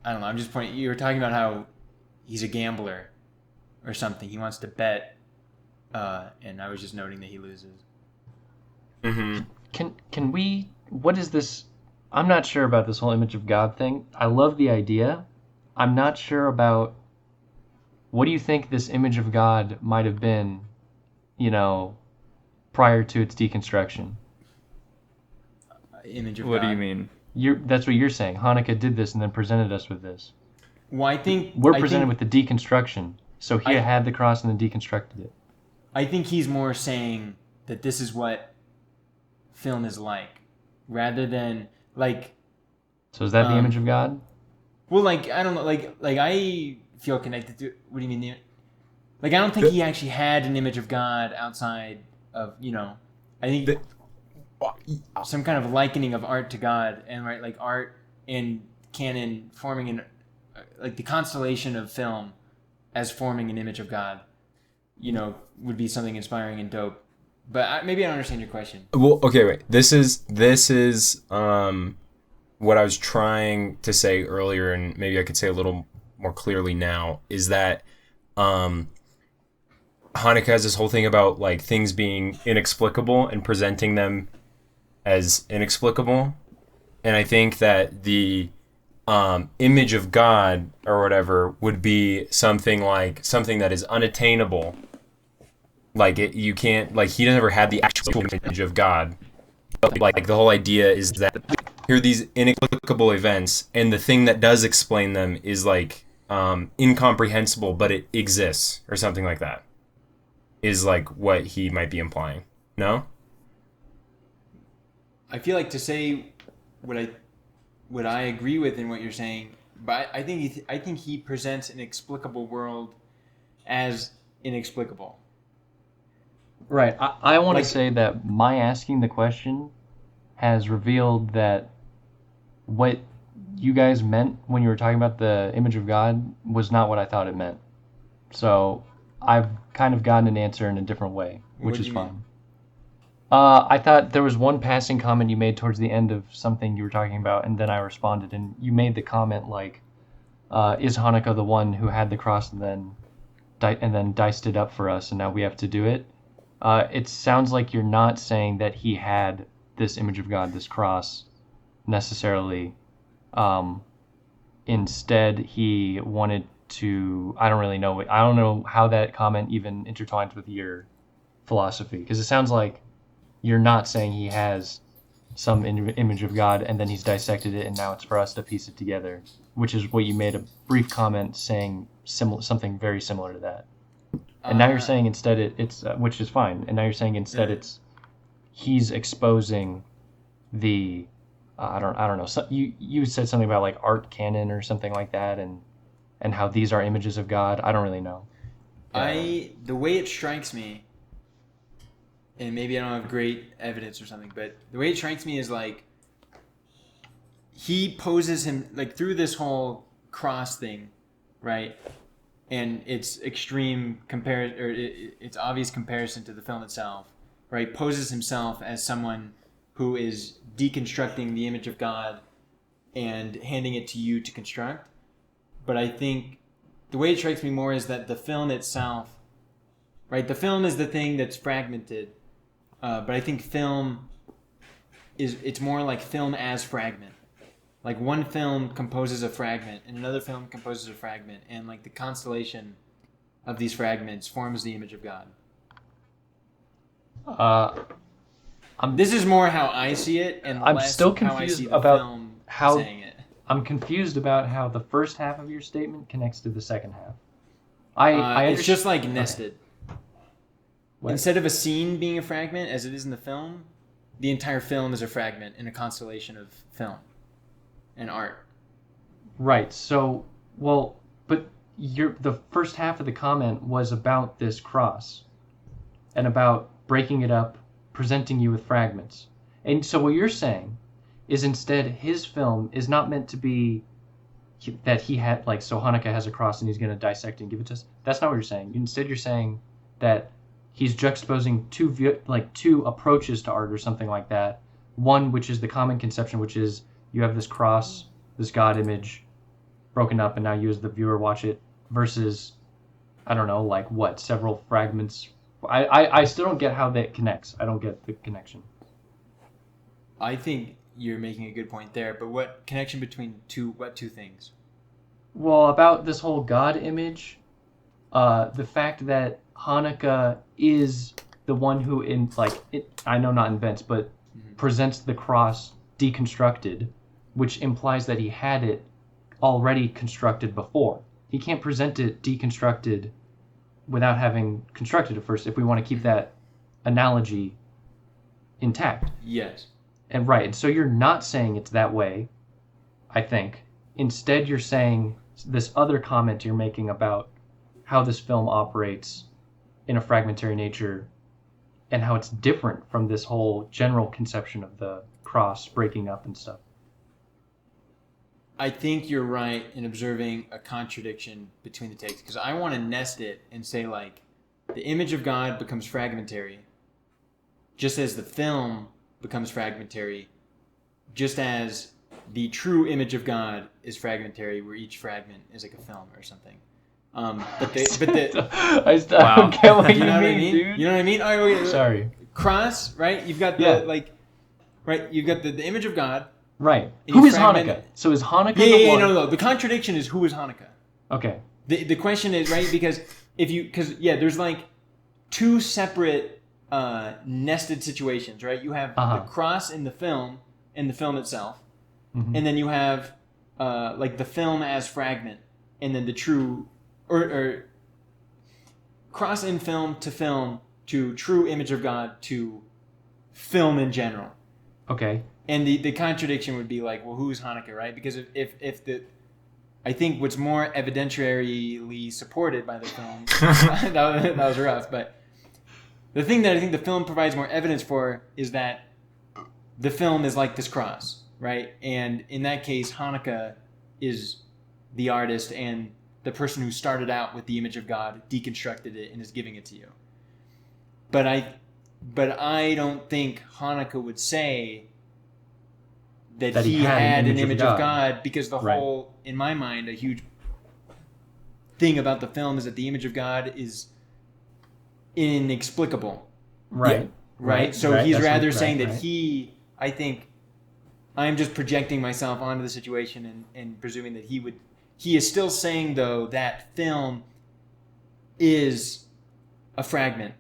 I don't know. I'm just pointing. You were talking about how he's a gambler or something. He wants to bet, and I was just noting that he loses. Mm-hmm. Can we? What is this? I'm not sure about this whole image of God thing. I love the idea. I'm not sure about. What do you think this image of God might have been, you know, prior to its deconstruction? Image of What God. do you mean? That's what you're saying. Haneke did this and then presented us with this. Well, I think We're presented with the deconstruction. So he had the cross and then deconstructed it. I think he's more saying that this is what film is like, rather than like. So is that the image of God? Well, like I don't know, like I feel connected to. What do you mean? Like I don't think he actually had an image of God outside of, you know. I think some kind of likening of art to God, and right, like art and canon forming an like the constellation of film as forming an image of God, you know, would be something inspiring and dope. But maybe I don't understand your question. Well, okay, wait. This is what I was trying to say earlier, and maybe I could say a little more clearly now, is that Haneke has this whole thing about like things being inexplicable and presenting them as inexplicable, and I think that the image of God or whatever would be something that is unattainable. Like you can't, like he never had the actual image of God. But like the whole idea is that here are these inexplicable events, and the thing that does explain them is like incomprehensible, but it exists or something like that. Is like what he might be implying. No? I feel like to say what I agree with in what you're saying, but I think he presents an explicable world as inexplicable. Right. I want to Like- say that my asking the question has revealed that what you guys meant when you were talking about the image of God was not what I thought it meant. So I've kind of gotten an answer in a different way, which is fine. I thought there was one passing comment you made towards the end of something you were talking about, and then I responded, and you made the comment like, is Haneke the one who had the cross and then diced it up for us, and now we have to do it? It sounds like you're not saying that he had this image of God, this cross, necessarily. Instead, he wanted to. I don't really know. I don't know how that comment even intertwines with your philosophy, because it sounds like you're not saying he has some image of God and then he's dissected it and now it's for us to piece it together, which is what you made a brief comment saying something very similar to that. And now you're saying instead it's which is fine. And now you're saying instead it's he's exposing the I don't know. So you said something about like art canon or something like that, and how these are images of God. I don't really know. The way it strikes me, and maybe I don't have great evidence or something, but the way it strikes me is like he poses him like through this whole cross thing, right? And it's it's obvious comparison to the film itself, right? Poses himself as someone who is deconstructing the image of God and handing it to you to construct. But I think the way it strikes me more is that the film itself, right? The film is the thing that's fragmented, but I think film it's more like film as fragment. Like one film composes a fragment and another film composes a fragment, and like the constellation of these fragments forms the image of God. This is more how I see it, and I'm less still how I confused see the about film how- saying it. I'm confused about how the first half of your statement connects to the second half. I It's just like nested. What? Instead of a scene being a fragment, as it is in the film, the entire film is a fragment in a constellation of film and art. Right. So, well, but the first half of the comment was about this cross and about breaking it up, presenting you with fragments. And so what you're saying is instead his film is not meant to be that he had, like, so Haneke has a cross and he's going to dissect it and give it to us. That's not what you're saying. Instead, you're saying that he's juxtaposing two approaches to art or something like that. One, which is the common conception, which is you have this cross, this God image broken up, and now you as the viewer watch it, versus, I don't know, like what, several fragments. I still don't get how that connects. I don't get the connection. I think you're making a good point there, but what connection between two things? Well, about this whole God image, the fact that Haneke is the one who I know not invents, but presents the cross deconstructed, which implies that he had it already constructed before. He can't present it deconstructed without having constructed it first, if we want to keep that analogy intact. Yes. And right, and so you're not saying it's that way, I think. Instead, you're saying this other comment you're making about how this film operates in a fragmentary nature and how it's different from this whole general conception of the cross breaking up and stuff. I think you're right in observing a contradiction between the takes, because I want to nest it and say, like, the image of God becomes fragmentary, just as the film becomes fragmentary, just as the true image of God is fragmentary, where each fragment is like a film or something. But the I don't get what you know what I mean, mean? dude. You know what I mean? All right, okay. Sorry. Cross, right? You've got the you've got the image of God. Right. And Who you is fragment- Haneke? So is Haneke Yeah, the one? no. The contradiction is who is Haneke? Okay. The question is, right, because there's like two separate nested situations, right? You have the cross in the film itself, and then you have like the film as fragment, and then the true or cross in film to true image of God to film in general. Okay. And the contradiction would be like, well, who's Haneke, right? Because if I think what's more evidentiarily supported by the film, that was rough, but the thing that I think the film provides more evidence for is that the film is like this cross, right? And in that case, Haneke is the artist and the person who started out with the image of God, deconstructed it, and is giving it to you. But I don't think Haneke would say that he had an image of God, because the whole, in my mind, a huge thing about the film is that the image of God is inexplicable. Right. Yeah. Right? So right. he's That's rather right, saying right. that I think I'm just projecting myself onto the situation and presuming that he is still saying, though, that film is a fragment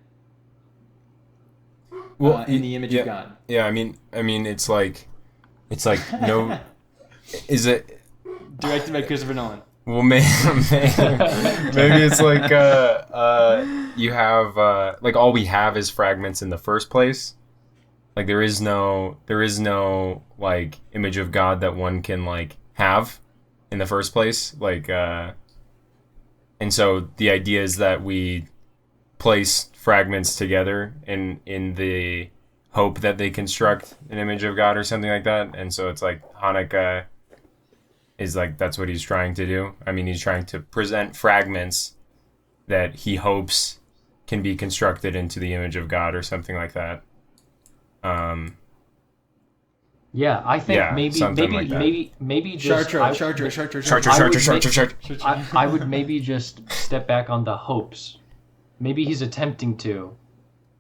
in the image of God. Yeah, I mean, it's like no, is it directed by Christopher Nolan? Well, maybe it's like you have like all we have is fragments in the first place. Like there is no like image of God that one can like have in the first place. Like and so the idea is that we place fragments together in the hope that they construct an image of God or something like that. And so it's like Haneke is like, that's what he's trying to do. I mean, he's trying to present fragments that he hopes can be constructed into the image of God or something like that. Yeah, I think maybe just Charger. I would maybe just step back on the hopes. Maybe he's attempting to,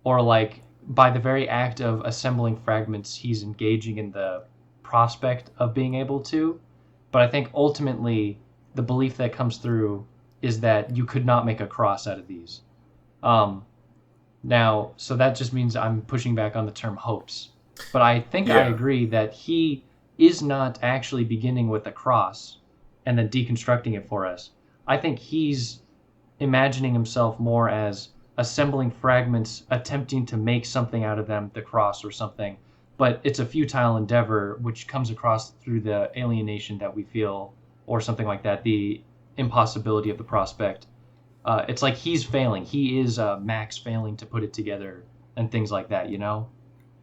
or like by the very act of assembling fragments, he's engaging in the prospect of being able to. But I think ultimately the belief that comes through is that you could not make a cross out of these. Now, so that just means I'm pushing back on the term hopes. But I think I Yeah. agree that he is not actually beginning with a cross and then deconstructing it for us. I think he's imagining himself more as assembling fragments, attempting to make something out of them, the cross or something. But it's a futile endeavor, which comes across through the alienation that we feel, or something like that, the impossibility of the prospect. It's like he's failing. He is Max failing to put it together and things like that,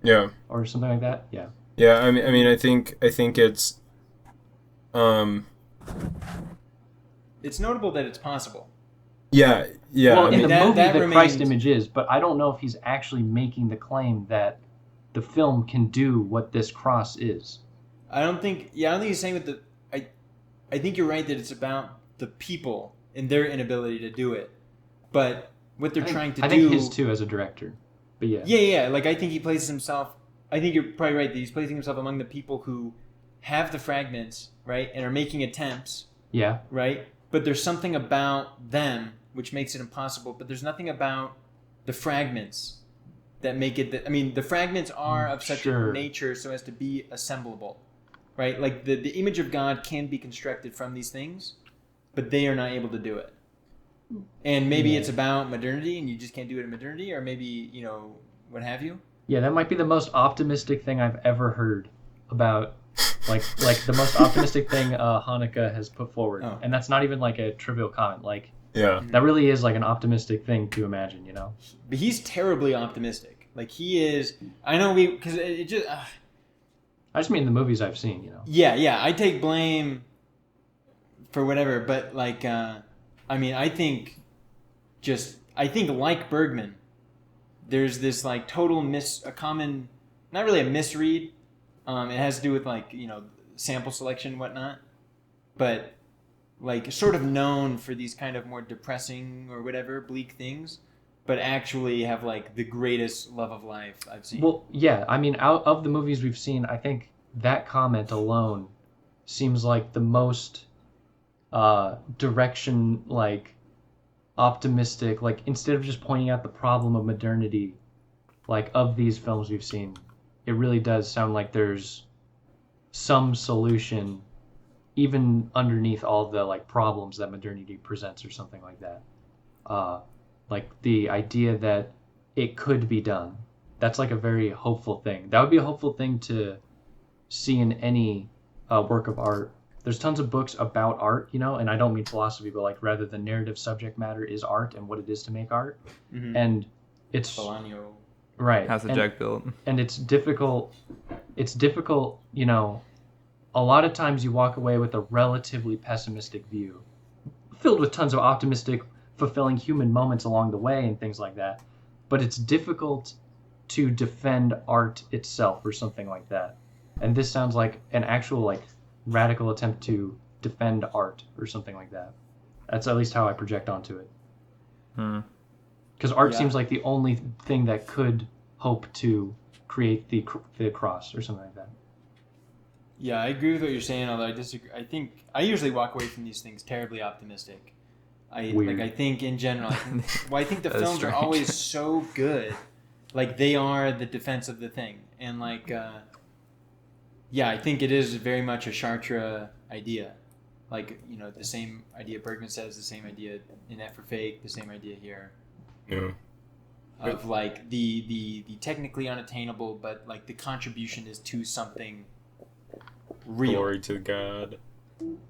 Yeah. or something like that. Yeah. Yeah, I think it's It's notable that it's possible. yeah. Well, I in mean, the movie, that the remains- Christ image is, but I don't know if he's actually making the claim that the film can do what this cross is. I don't think he's saying with the. I think you're right that it's about the people and their inability to do it, but what they're trying to do. I think his too as a director, but yeah. Yeah. Like I think he places himself. I think you're probably right that he's placing himself among the people who have the fragments, right, and are making attempts, Yeah. right. But there's something about them which makes it impossible. But there's nothing about the fragments that make it. The fragments are of such Sure. a nature so as to be assemblable, right? Like the image of God can be constructed from these things, but they are not able to do it. And maybe it's about modernity, and you just can't do it in modernity, or maybe what have you. Yeah, that might be the most optimistic thing I've ever heard about, like the most optimistic thing Haneke has put forward, Oh. and that's not even like a trivial comment. Like yeah. that really is like an optimistic thing to imagine, But he's terribly optimistic. Like he is. I know because it just. I just mean the movies I've seen, Yeah. I take blame for whatever, but like, I think like Bergman, there's this like total not really a misread. It has to do with like sample selection and whatnot, but like sort of known for these kind of more depressing or whatever bleak things, but actually have like the greatest love of life I've seen. Well, yeah, out of the movies we've seen, I think that comment alone seems like the most direction, like optimistic, like instead of just pointing out the problem of modernity, like of these films we've seen, it really does sound like there's some solution even underneath all the like problems that modernity presents or something like that. Like the idea that it could be done. That's like a very hopeful thing. That would be a hopeful thing to see in any work of art. There's tons of books about art, and I don't mean philosophy, but like rather the narrative subject matter is art and what it is to make art. Mm-hmm. And it's Bolaño. right. How's the Jack built? And it's difficult, a lot of times you walk away with a relatively pessimistic view, filled with tons of optimistic, fulfilling human moments along the way and things like that. But it's difficult to defend art itself or something like that. And this sounds like an actual like radical attempt to defend art or something like that. That's at least how I project onto it. Because art seems like the only thing that could hope to create the cross or something like that. Yeah, I agree with what you're saying, although I disagree. I think I usually walk away from these things terribly optimistic. Weird. I think in general, I think the That is films are strange. always so good. Like they are the defense of the thing. And like I think it is very much a Chartres idea. Like, the same idea Bergman says, the same idea in F for Fake, the same idea here. Yeah. Of like the technically unattainable, but like the contribution is to something real. Glory to God.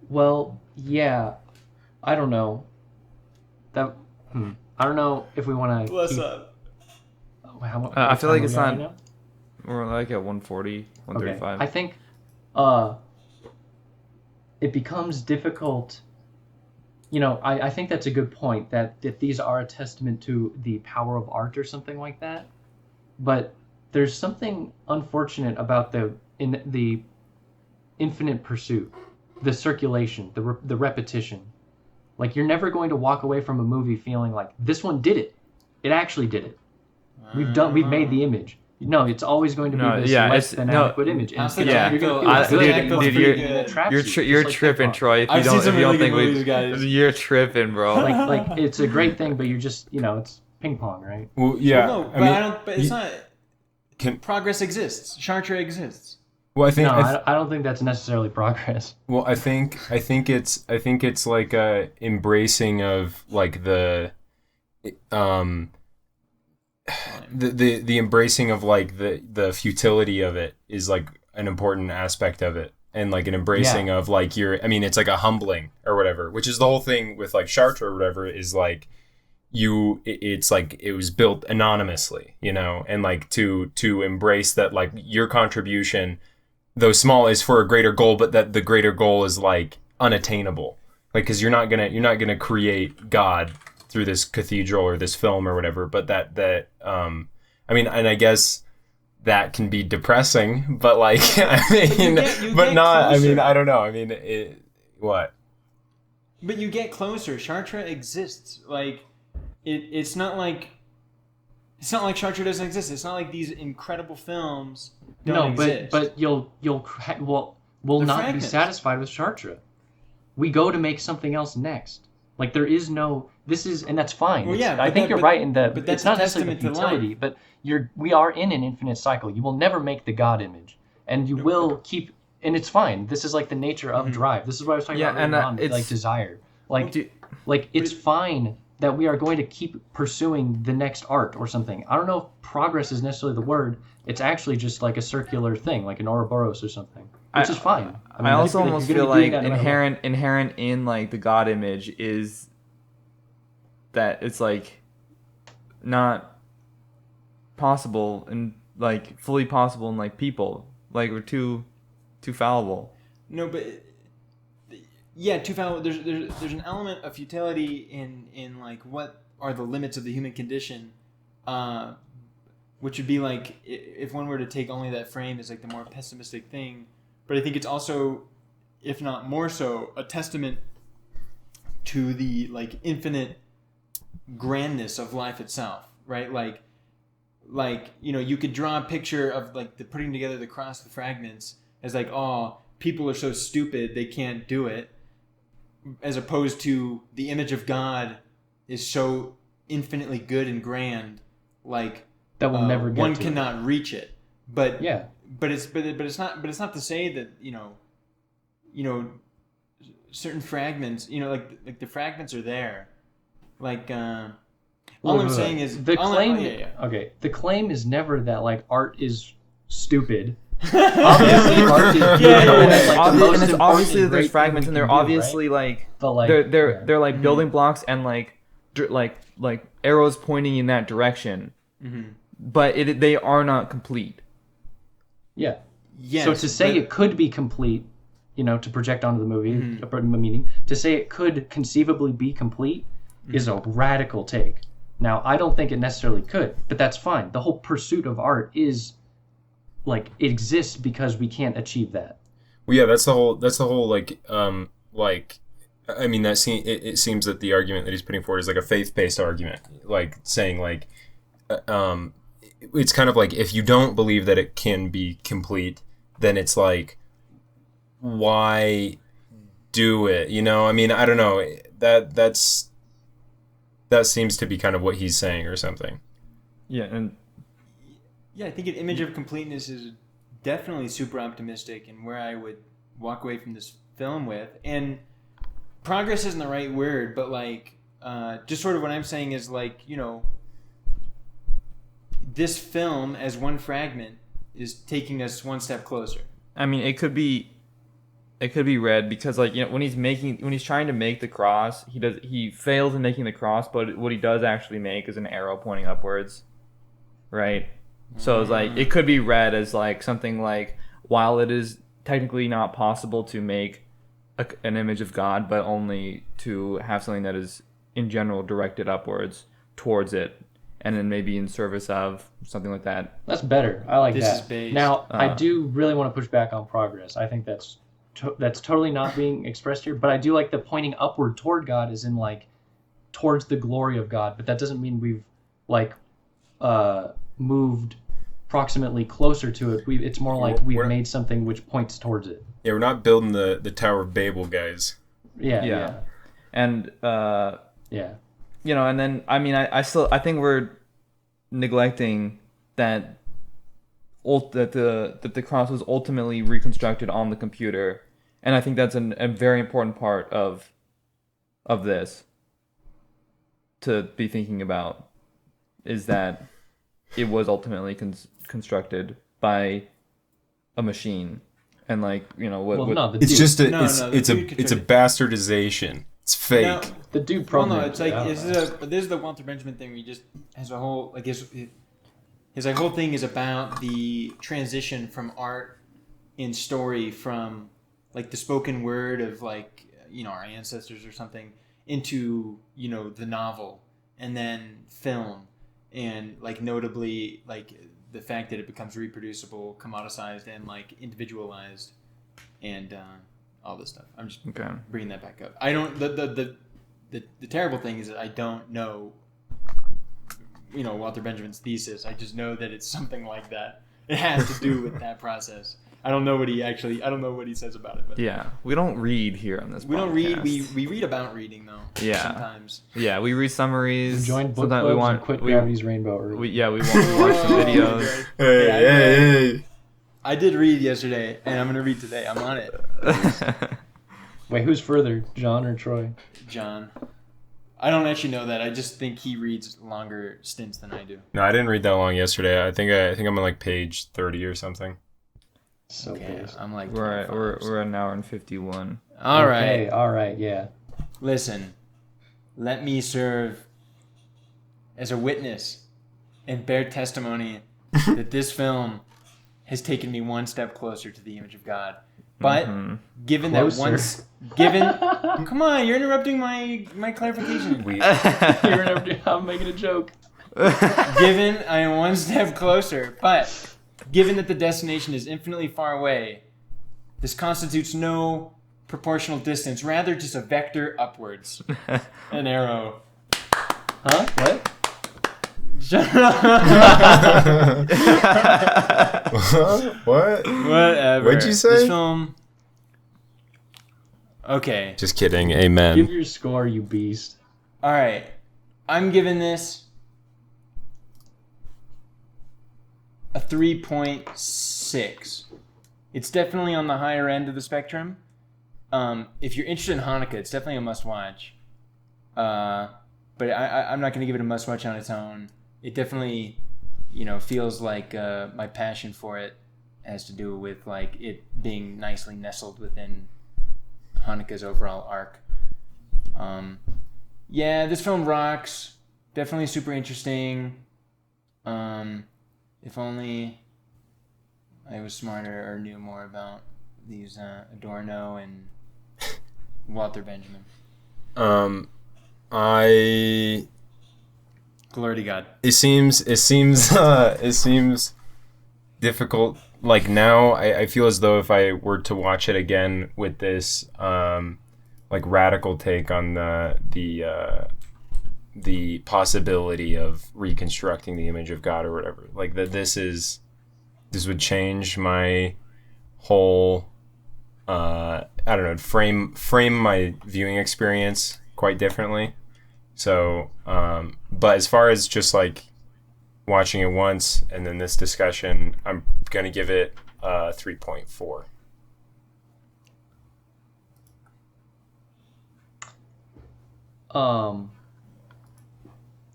Well, yeah, I don't know. I don't know if we want to. What's up? I feel like it's not. We're like at 140, 135. Okay. I think it becomes difficult. I think that's a good point, that these are a testament to the power of art or something like that. But there's something unfortunate about the infinite pursuit, the circulation, the repetition. Like you're never going to walk away from a movie feeling like this one did it. It actually did it. We've made the image. No, it's always going to be this less than adequate image. And You're gonna feel good. You're tripping, Troy. If you don't think you're tripping, bro. Like it's a great thing, but you're just ping pong, right? Well, yeah. Well, no, but I don't. But it's not. Progress exists. Chartre exists. Well, I think. No, I don't think that's necessarily progress. Well, I think it's like a embracing of like the embracing of like the futility of it is like an important aspect of it, and like an embracing of like it's like a humbling or whatever, which is the whole thing with like Chartre or whatever, is like it's like it was built anonymously, and like to embrace that like your contribution, though small, is for a greater goal, but that the greater goal is like unattainable, like because you're not gonna create God through this cathedral or this film or whatever, but that and I guess that can be depressing, but like but not closer. I don't know, what? But you get closer. Chartre exists. Like it's not like Chartre doesn't exist. It's not like these incredible films don't exist. But we'll not fragments. be satisfied with Chartre. We go to make something else next. Like there is no. This is, and that's fine. Well, yeah, I think you're right in that. But that's it's not necessarily the futility, but we are in an infinite cycle. You will never make the God image, and you will keep. And it's fine. This is like the nature of drive. This is what I was talking about. And like desire. Like it's fine that we are going to keep pursuing the next art or something. I don't know if progress is necessarily the word. It's actually just like a circular thing, like an Ouroboros or something, which is fine. I also almost feel like inherent in like the God image is that it's like not possible and like fully possible in like people. Like we're too fallible. No, but yeah, too fallible. There's an element of futility in like what are the limits of the human condition, which would be like if one were to take only that frame as like the more pessimistic thing. But I think it's also, if not more so, a testament to the like infinite grandness of life itself, right? Like you could draw a picture of like the putting together the cross, the fragments, as like, oh, people are so stupid they can't do it, as opposed to the image of God is so infinitely good and grand, like that will never get one to cannot reach it. But yeah. But it's not to say that certain fragments, like the fragments are there, like all I'm saying is the claim. Okay, the claim is never that like art is stupid. Obviously, art is and it's obviously that there's fragments and they're obviously right? they're like building blocks and like arrows pointing in that direction, but they are not complete. Yeah. Yes, so to say it could be complete, to project onto the movie, meaning to say it could conceivably be complete is a radical take. Now, I don't think it necessarily could, but that's fine. The whole pursuit of art is like it exists because we can't achieve that. Well, yeah, that's the whole it seems that the argument that he's putting forward is like a faith-based argument, like saying like it's kind of like if you don't believe that it can be complete, then it's like, why do it? I don't know. That seems to be kind of what he's saying or something. Yeah, I think an image of completeness is definitely super optimistic and where I would walk away from this film with. And progress isn't the right word, but like just sort of what I'm saying is like, this film as one fragment is taking us one step closer. I mean, it could be read because like, when he's trying to make the cross, he fails in making the cross, but what he does actually make is an arrow pointing upwards. Right? So it's like it could be read as like something like, while it is technically not possible to make an image of God, but only to have something that is in general directed upwards towards it, and then maybe in service of something like that. That's better. I like this that. Is based. Now, I do really want to push back on progress. I think that's totally not being expressed here, but I do like the pointing upward toward God, as in like towards the glory of God. But that doesn't mean we've like moved proximately closer to it. It's more like we've made something which points towards it. Yeah, we're not building the Tower of Babel, guys. Yeah. And yeah. and then I think we're neglecting that the cross was ultimately reconstructed on the computer, and I think that's a very important part of this to be thinking about, is that it was ultimately constructed by a machine, and It's just it's a bastardization. It's fake. No, the dude well, programmed. no, it's like this is the Walter Benjamin thing. We just has a whole like his like whole thing is about the transition from art in story from like the spoken word of like our ancestors or something into the novel and then film, and like notably like the fact that it becomes reproducible, commoditized, and like individualized, and all this stuff. I'm just bringing that back up. I don't the terrible thing is that I don't know Walter Benjamin's thesis. I just know that it's something like that. It has to do with that process. I don't know what he says about it. But yeah, we don't read here on this. We don't read. We read about reading though. Yeah. Sometimes. Yeah, we read summaries. Join book clubs and quit Gravity's Rainbow early. We want to watch some videos. Hey. I did read yesterday, and I'm gonna read today. I'm on it. Wait, who's further, John or Troy? John. I don't actually know that. I just think he reads longer stints than I do. No, I didn't read that long yesterday. I think I'm on like page 30 or something. So okay, I'm like we're an hour and 51. All right, yeah. Listen, let me serve as a witness and bear testimony that this film has taken me one step closer to the image of God. But given Closer. that once come on, you're interrupting my clarification. I'm making a joke. Given I am one step closer, but given that the destination is infinitely far away, this constitutes no proportional distance, rather just a vector upwards. An arrow. Huh? What? What? Whatever. What'd you say? This film. Okay. Just kidding. Amen. Give your score, you beast. All right. I'm giving this a 3.6. It's definitely on the higher end of the spectrum. If you're interested in Haneke, it's definitely a must-watch. But I'm not going to give it a must-watch on its own. It definitely, feels like my passion for it has to do with like it being nicely nestled within Haneke's overall arc. Yeah, this film rocks. Definitely super interesting. If only I was smarter or knew more about these Adorno and Walter Benjamin. Glory to God. It seems difficult. Like now, I feel as though if I were to watch it again with this like radical take on the possibility of reconstructing the image of God or whatever, like that this would change my whole I don't know, frame my viewing experience quite differently. So but as far as just like watching it once and then this discussion, I'm gonna give it 3.4.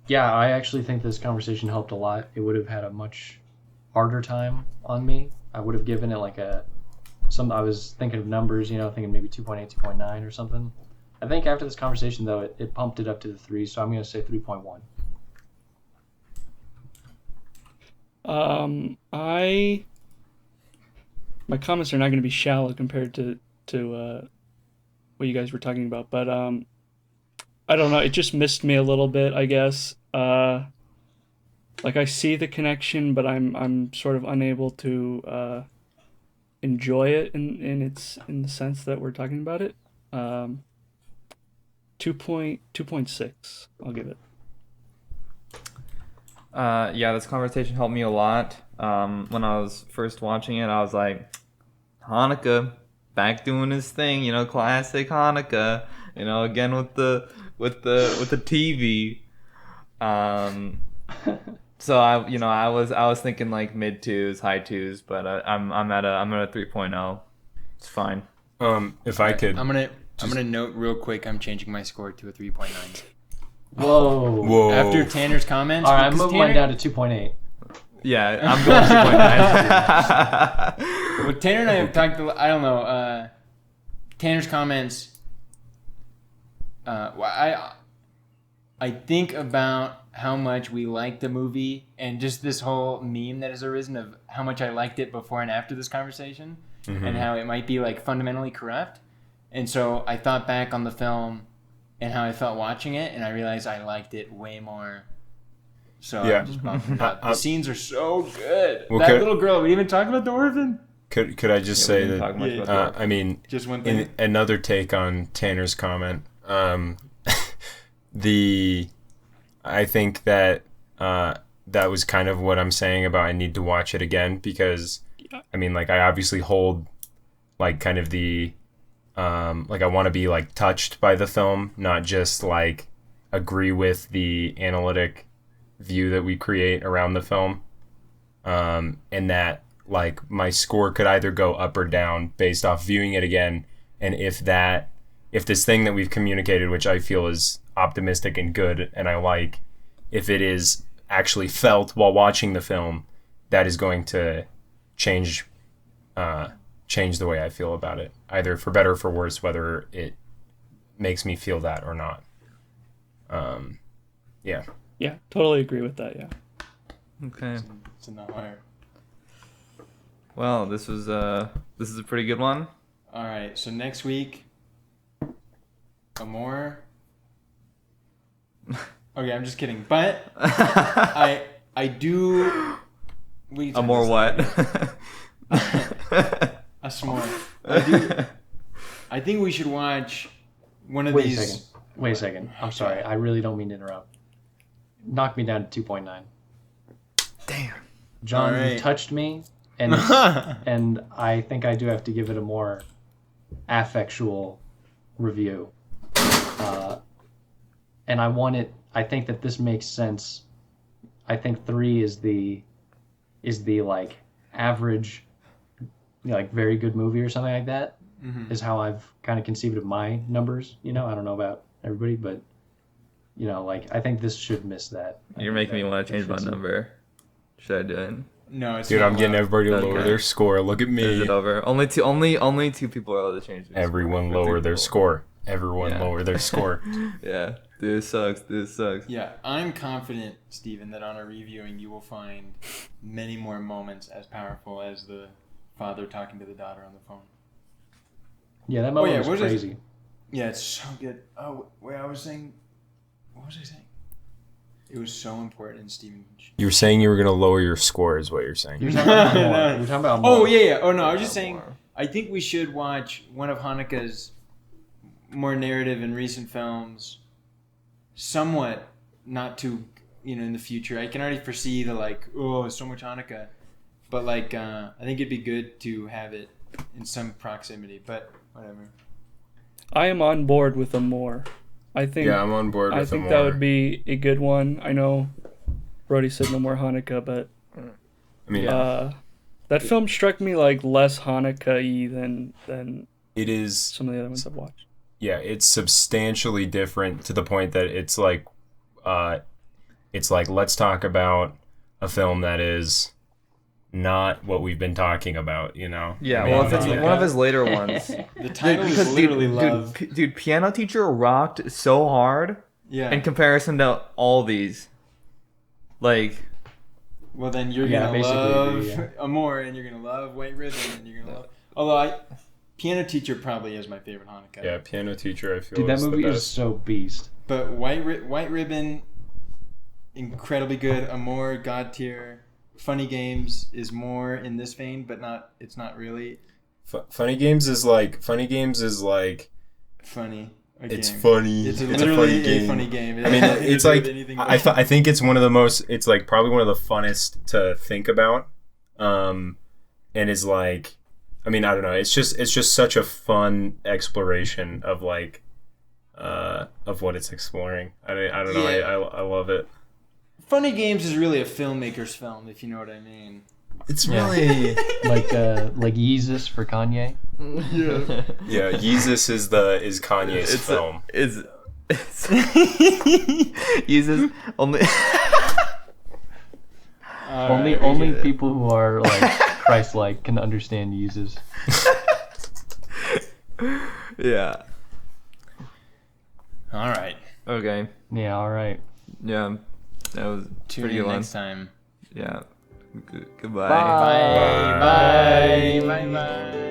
Yeah, I actually think this conversation helped a lot. It would have had a much harder time on me. I would have given it like I was thinking of numbers, thinking maybe 2.8, 2.9 or something. I think after this conversation, though, it pumped it up to the 3, so I'm going to say 3.1. My comments are not going to be shallow compared to what you guys were talking about, but I don't know. It just missed me a little bit, I guess. Like I see the connection, but I'm sort of unable to enjoy it in the sense that we're talking about it. 2.6. I'll give it. Yeah, this conversation helped me a lot. When I was first watching it, I was like, Haneke back doing his thing, classic Haneke. Again with with the TV. So I was thinking like mid twos, high twos, but I'm at a 3.0. It's fine. If I could, I'm gonna note real quick. I'm changing my score to a 3.9. Whoa. After Tanner's comments. All right, I'm because moving mine down to 2.8. Yeah, I'm going 2.9. Well, Tanner and I have talked. I don't know. Tanner's comments. I think about how much we liked the movie and just this whole meme that has arisen of how much I liked it before and after this conversation, and how it might be like fundamentally corrupt. And so I thought back on the film and how I felt watching it, and I realized I liked it way more. So Yeah. I'm just bummed about it. The scenes are so good. Well, That little girl. We didn't even talk about the orphan. could I just say that? I mean, Just one thing. another take on Tanner's comment. I think that that was kind of what I'm saying about I need to watch it again, because I mean, like, I obviously hold like kind of the like I want to be like touched by the film, not just like agree with the analytic view that we create around the film, and that like my score could either go up or down based off viewing it again, and if this thing that we've communicated, which I feel is optimistic and good and I like, if it is actually felt while watching the film, that is going to change the way I feel about it, either for better or for worse, whether it makes me feel that or not. Yeah. Yeah, totally agree with that. Yeah. Okay. It's an outlier. Well, this is a pretty good one. All right, so next week, Amor. Okay, I'm just kidding, but I do. Amor what? A s'more. I think we should watch one of Wait these. a second. I'm sorry. I really don't mean to interrupt. Knock me down to 2.9. Damn. John, All right. you touched me, and and I think I do have to give it a more affectual review. And I want it. I think that this makes sense. I think 3 is the like average, like very good movie or something like that. Is how I've kind of conceived of my numbers. I don't know about everybody, but like I think this should miss that. You're making me want to change my number. Should I do it? No, it's Dude, not I'm getting allowed. everybody to lower Okay. their score. Look at Is me. it over? Only two people are allowed to change. Their Everyone score. lower their score. Everyone Yeah. lower their score. Yeah. This sucks. Yeah, I'm confident, Stephen, that on a reviewing you will find many more moments as powerful as the father talking to the daughter on the phone. Yeah, that moment yeah, was what is it? crazy. Yeah, it's so good. Oh, wait, I was saying... What was I saying? It was so important, Stephen. You were saying you were going to lower your score, is what you're saying. You're talking about more. You're talking about more. Oh, yeah. Oh, no, I was just saying, I think we should watch one of Haneke's more narrative and recent films, somewhat, not too, in the future. I can already foresee the, like, oh, so much Haneke. But, like, I think it'd be good to have it in some proximity, but whatever. I am on board with Amor. I think. Yeah, I'm on board with I think the that more. would be a good one. I know Brody said no more Hanukkah, but I mean, that film struck me like less Hanukkah-y than it is. some of the other ones I've watched. Yeah, it's substantially different to the point that it's like let's talk about a film that is not what we've been talking about, Yeah, I mean, well, if it's yeah. one of his later ones. The title is literally Love. Dude, Piano Teacher rocked so hard Yeah. in comparison to all these. Like, Well, then you're Yeah, gonna basically, love yeah. Amor, and you're gonna love White Ribbon, and you're gonna love. Although Piano Teacher probably is my favorite Hanukkah. Yeah, Piano Teacher, I feel Dude, that is the movie is best. so beast. But White Ribbon, incredibly good. Amor, God tier. Funny Games is more in this vein, but not. It's not really Funny Games is like funny. it's Game. funny. It's a literally funny a game. funny game. It I mean, has nothing to it's do like with anything I think it's one of the most. It's like probably one of the funnest to think about, and is like, I mean, I don't know. It's just such a fun exploration of like of what it's exploring. I don't know. I love it. Funny Games is really a filmmaker's film, if you know what I mean. It's Yeah. really like Yeezus for Kanye. yeah. Yeezus is Kanye's film. It's uses only. Only people who are like Christ-like can understand Yeezus. Yeah. All right. Okay. Yeah, all right. Yeah. That was Tune pretty in good one. next time. Yeah. Goodbye. Bye. Bye. Bye. Bye. Bye.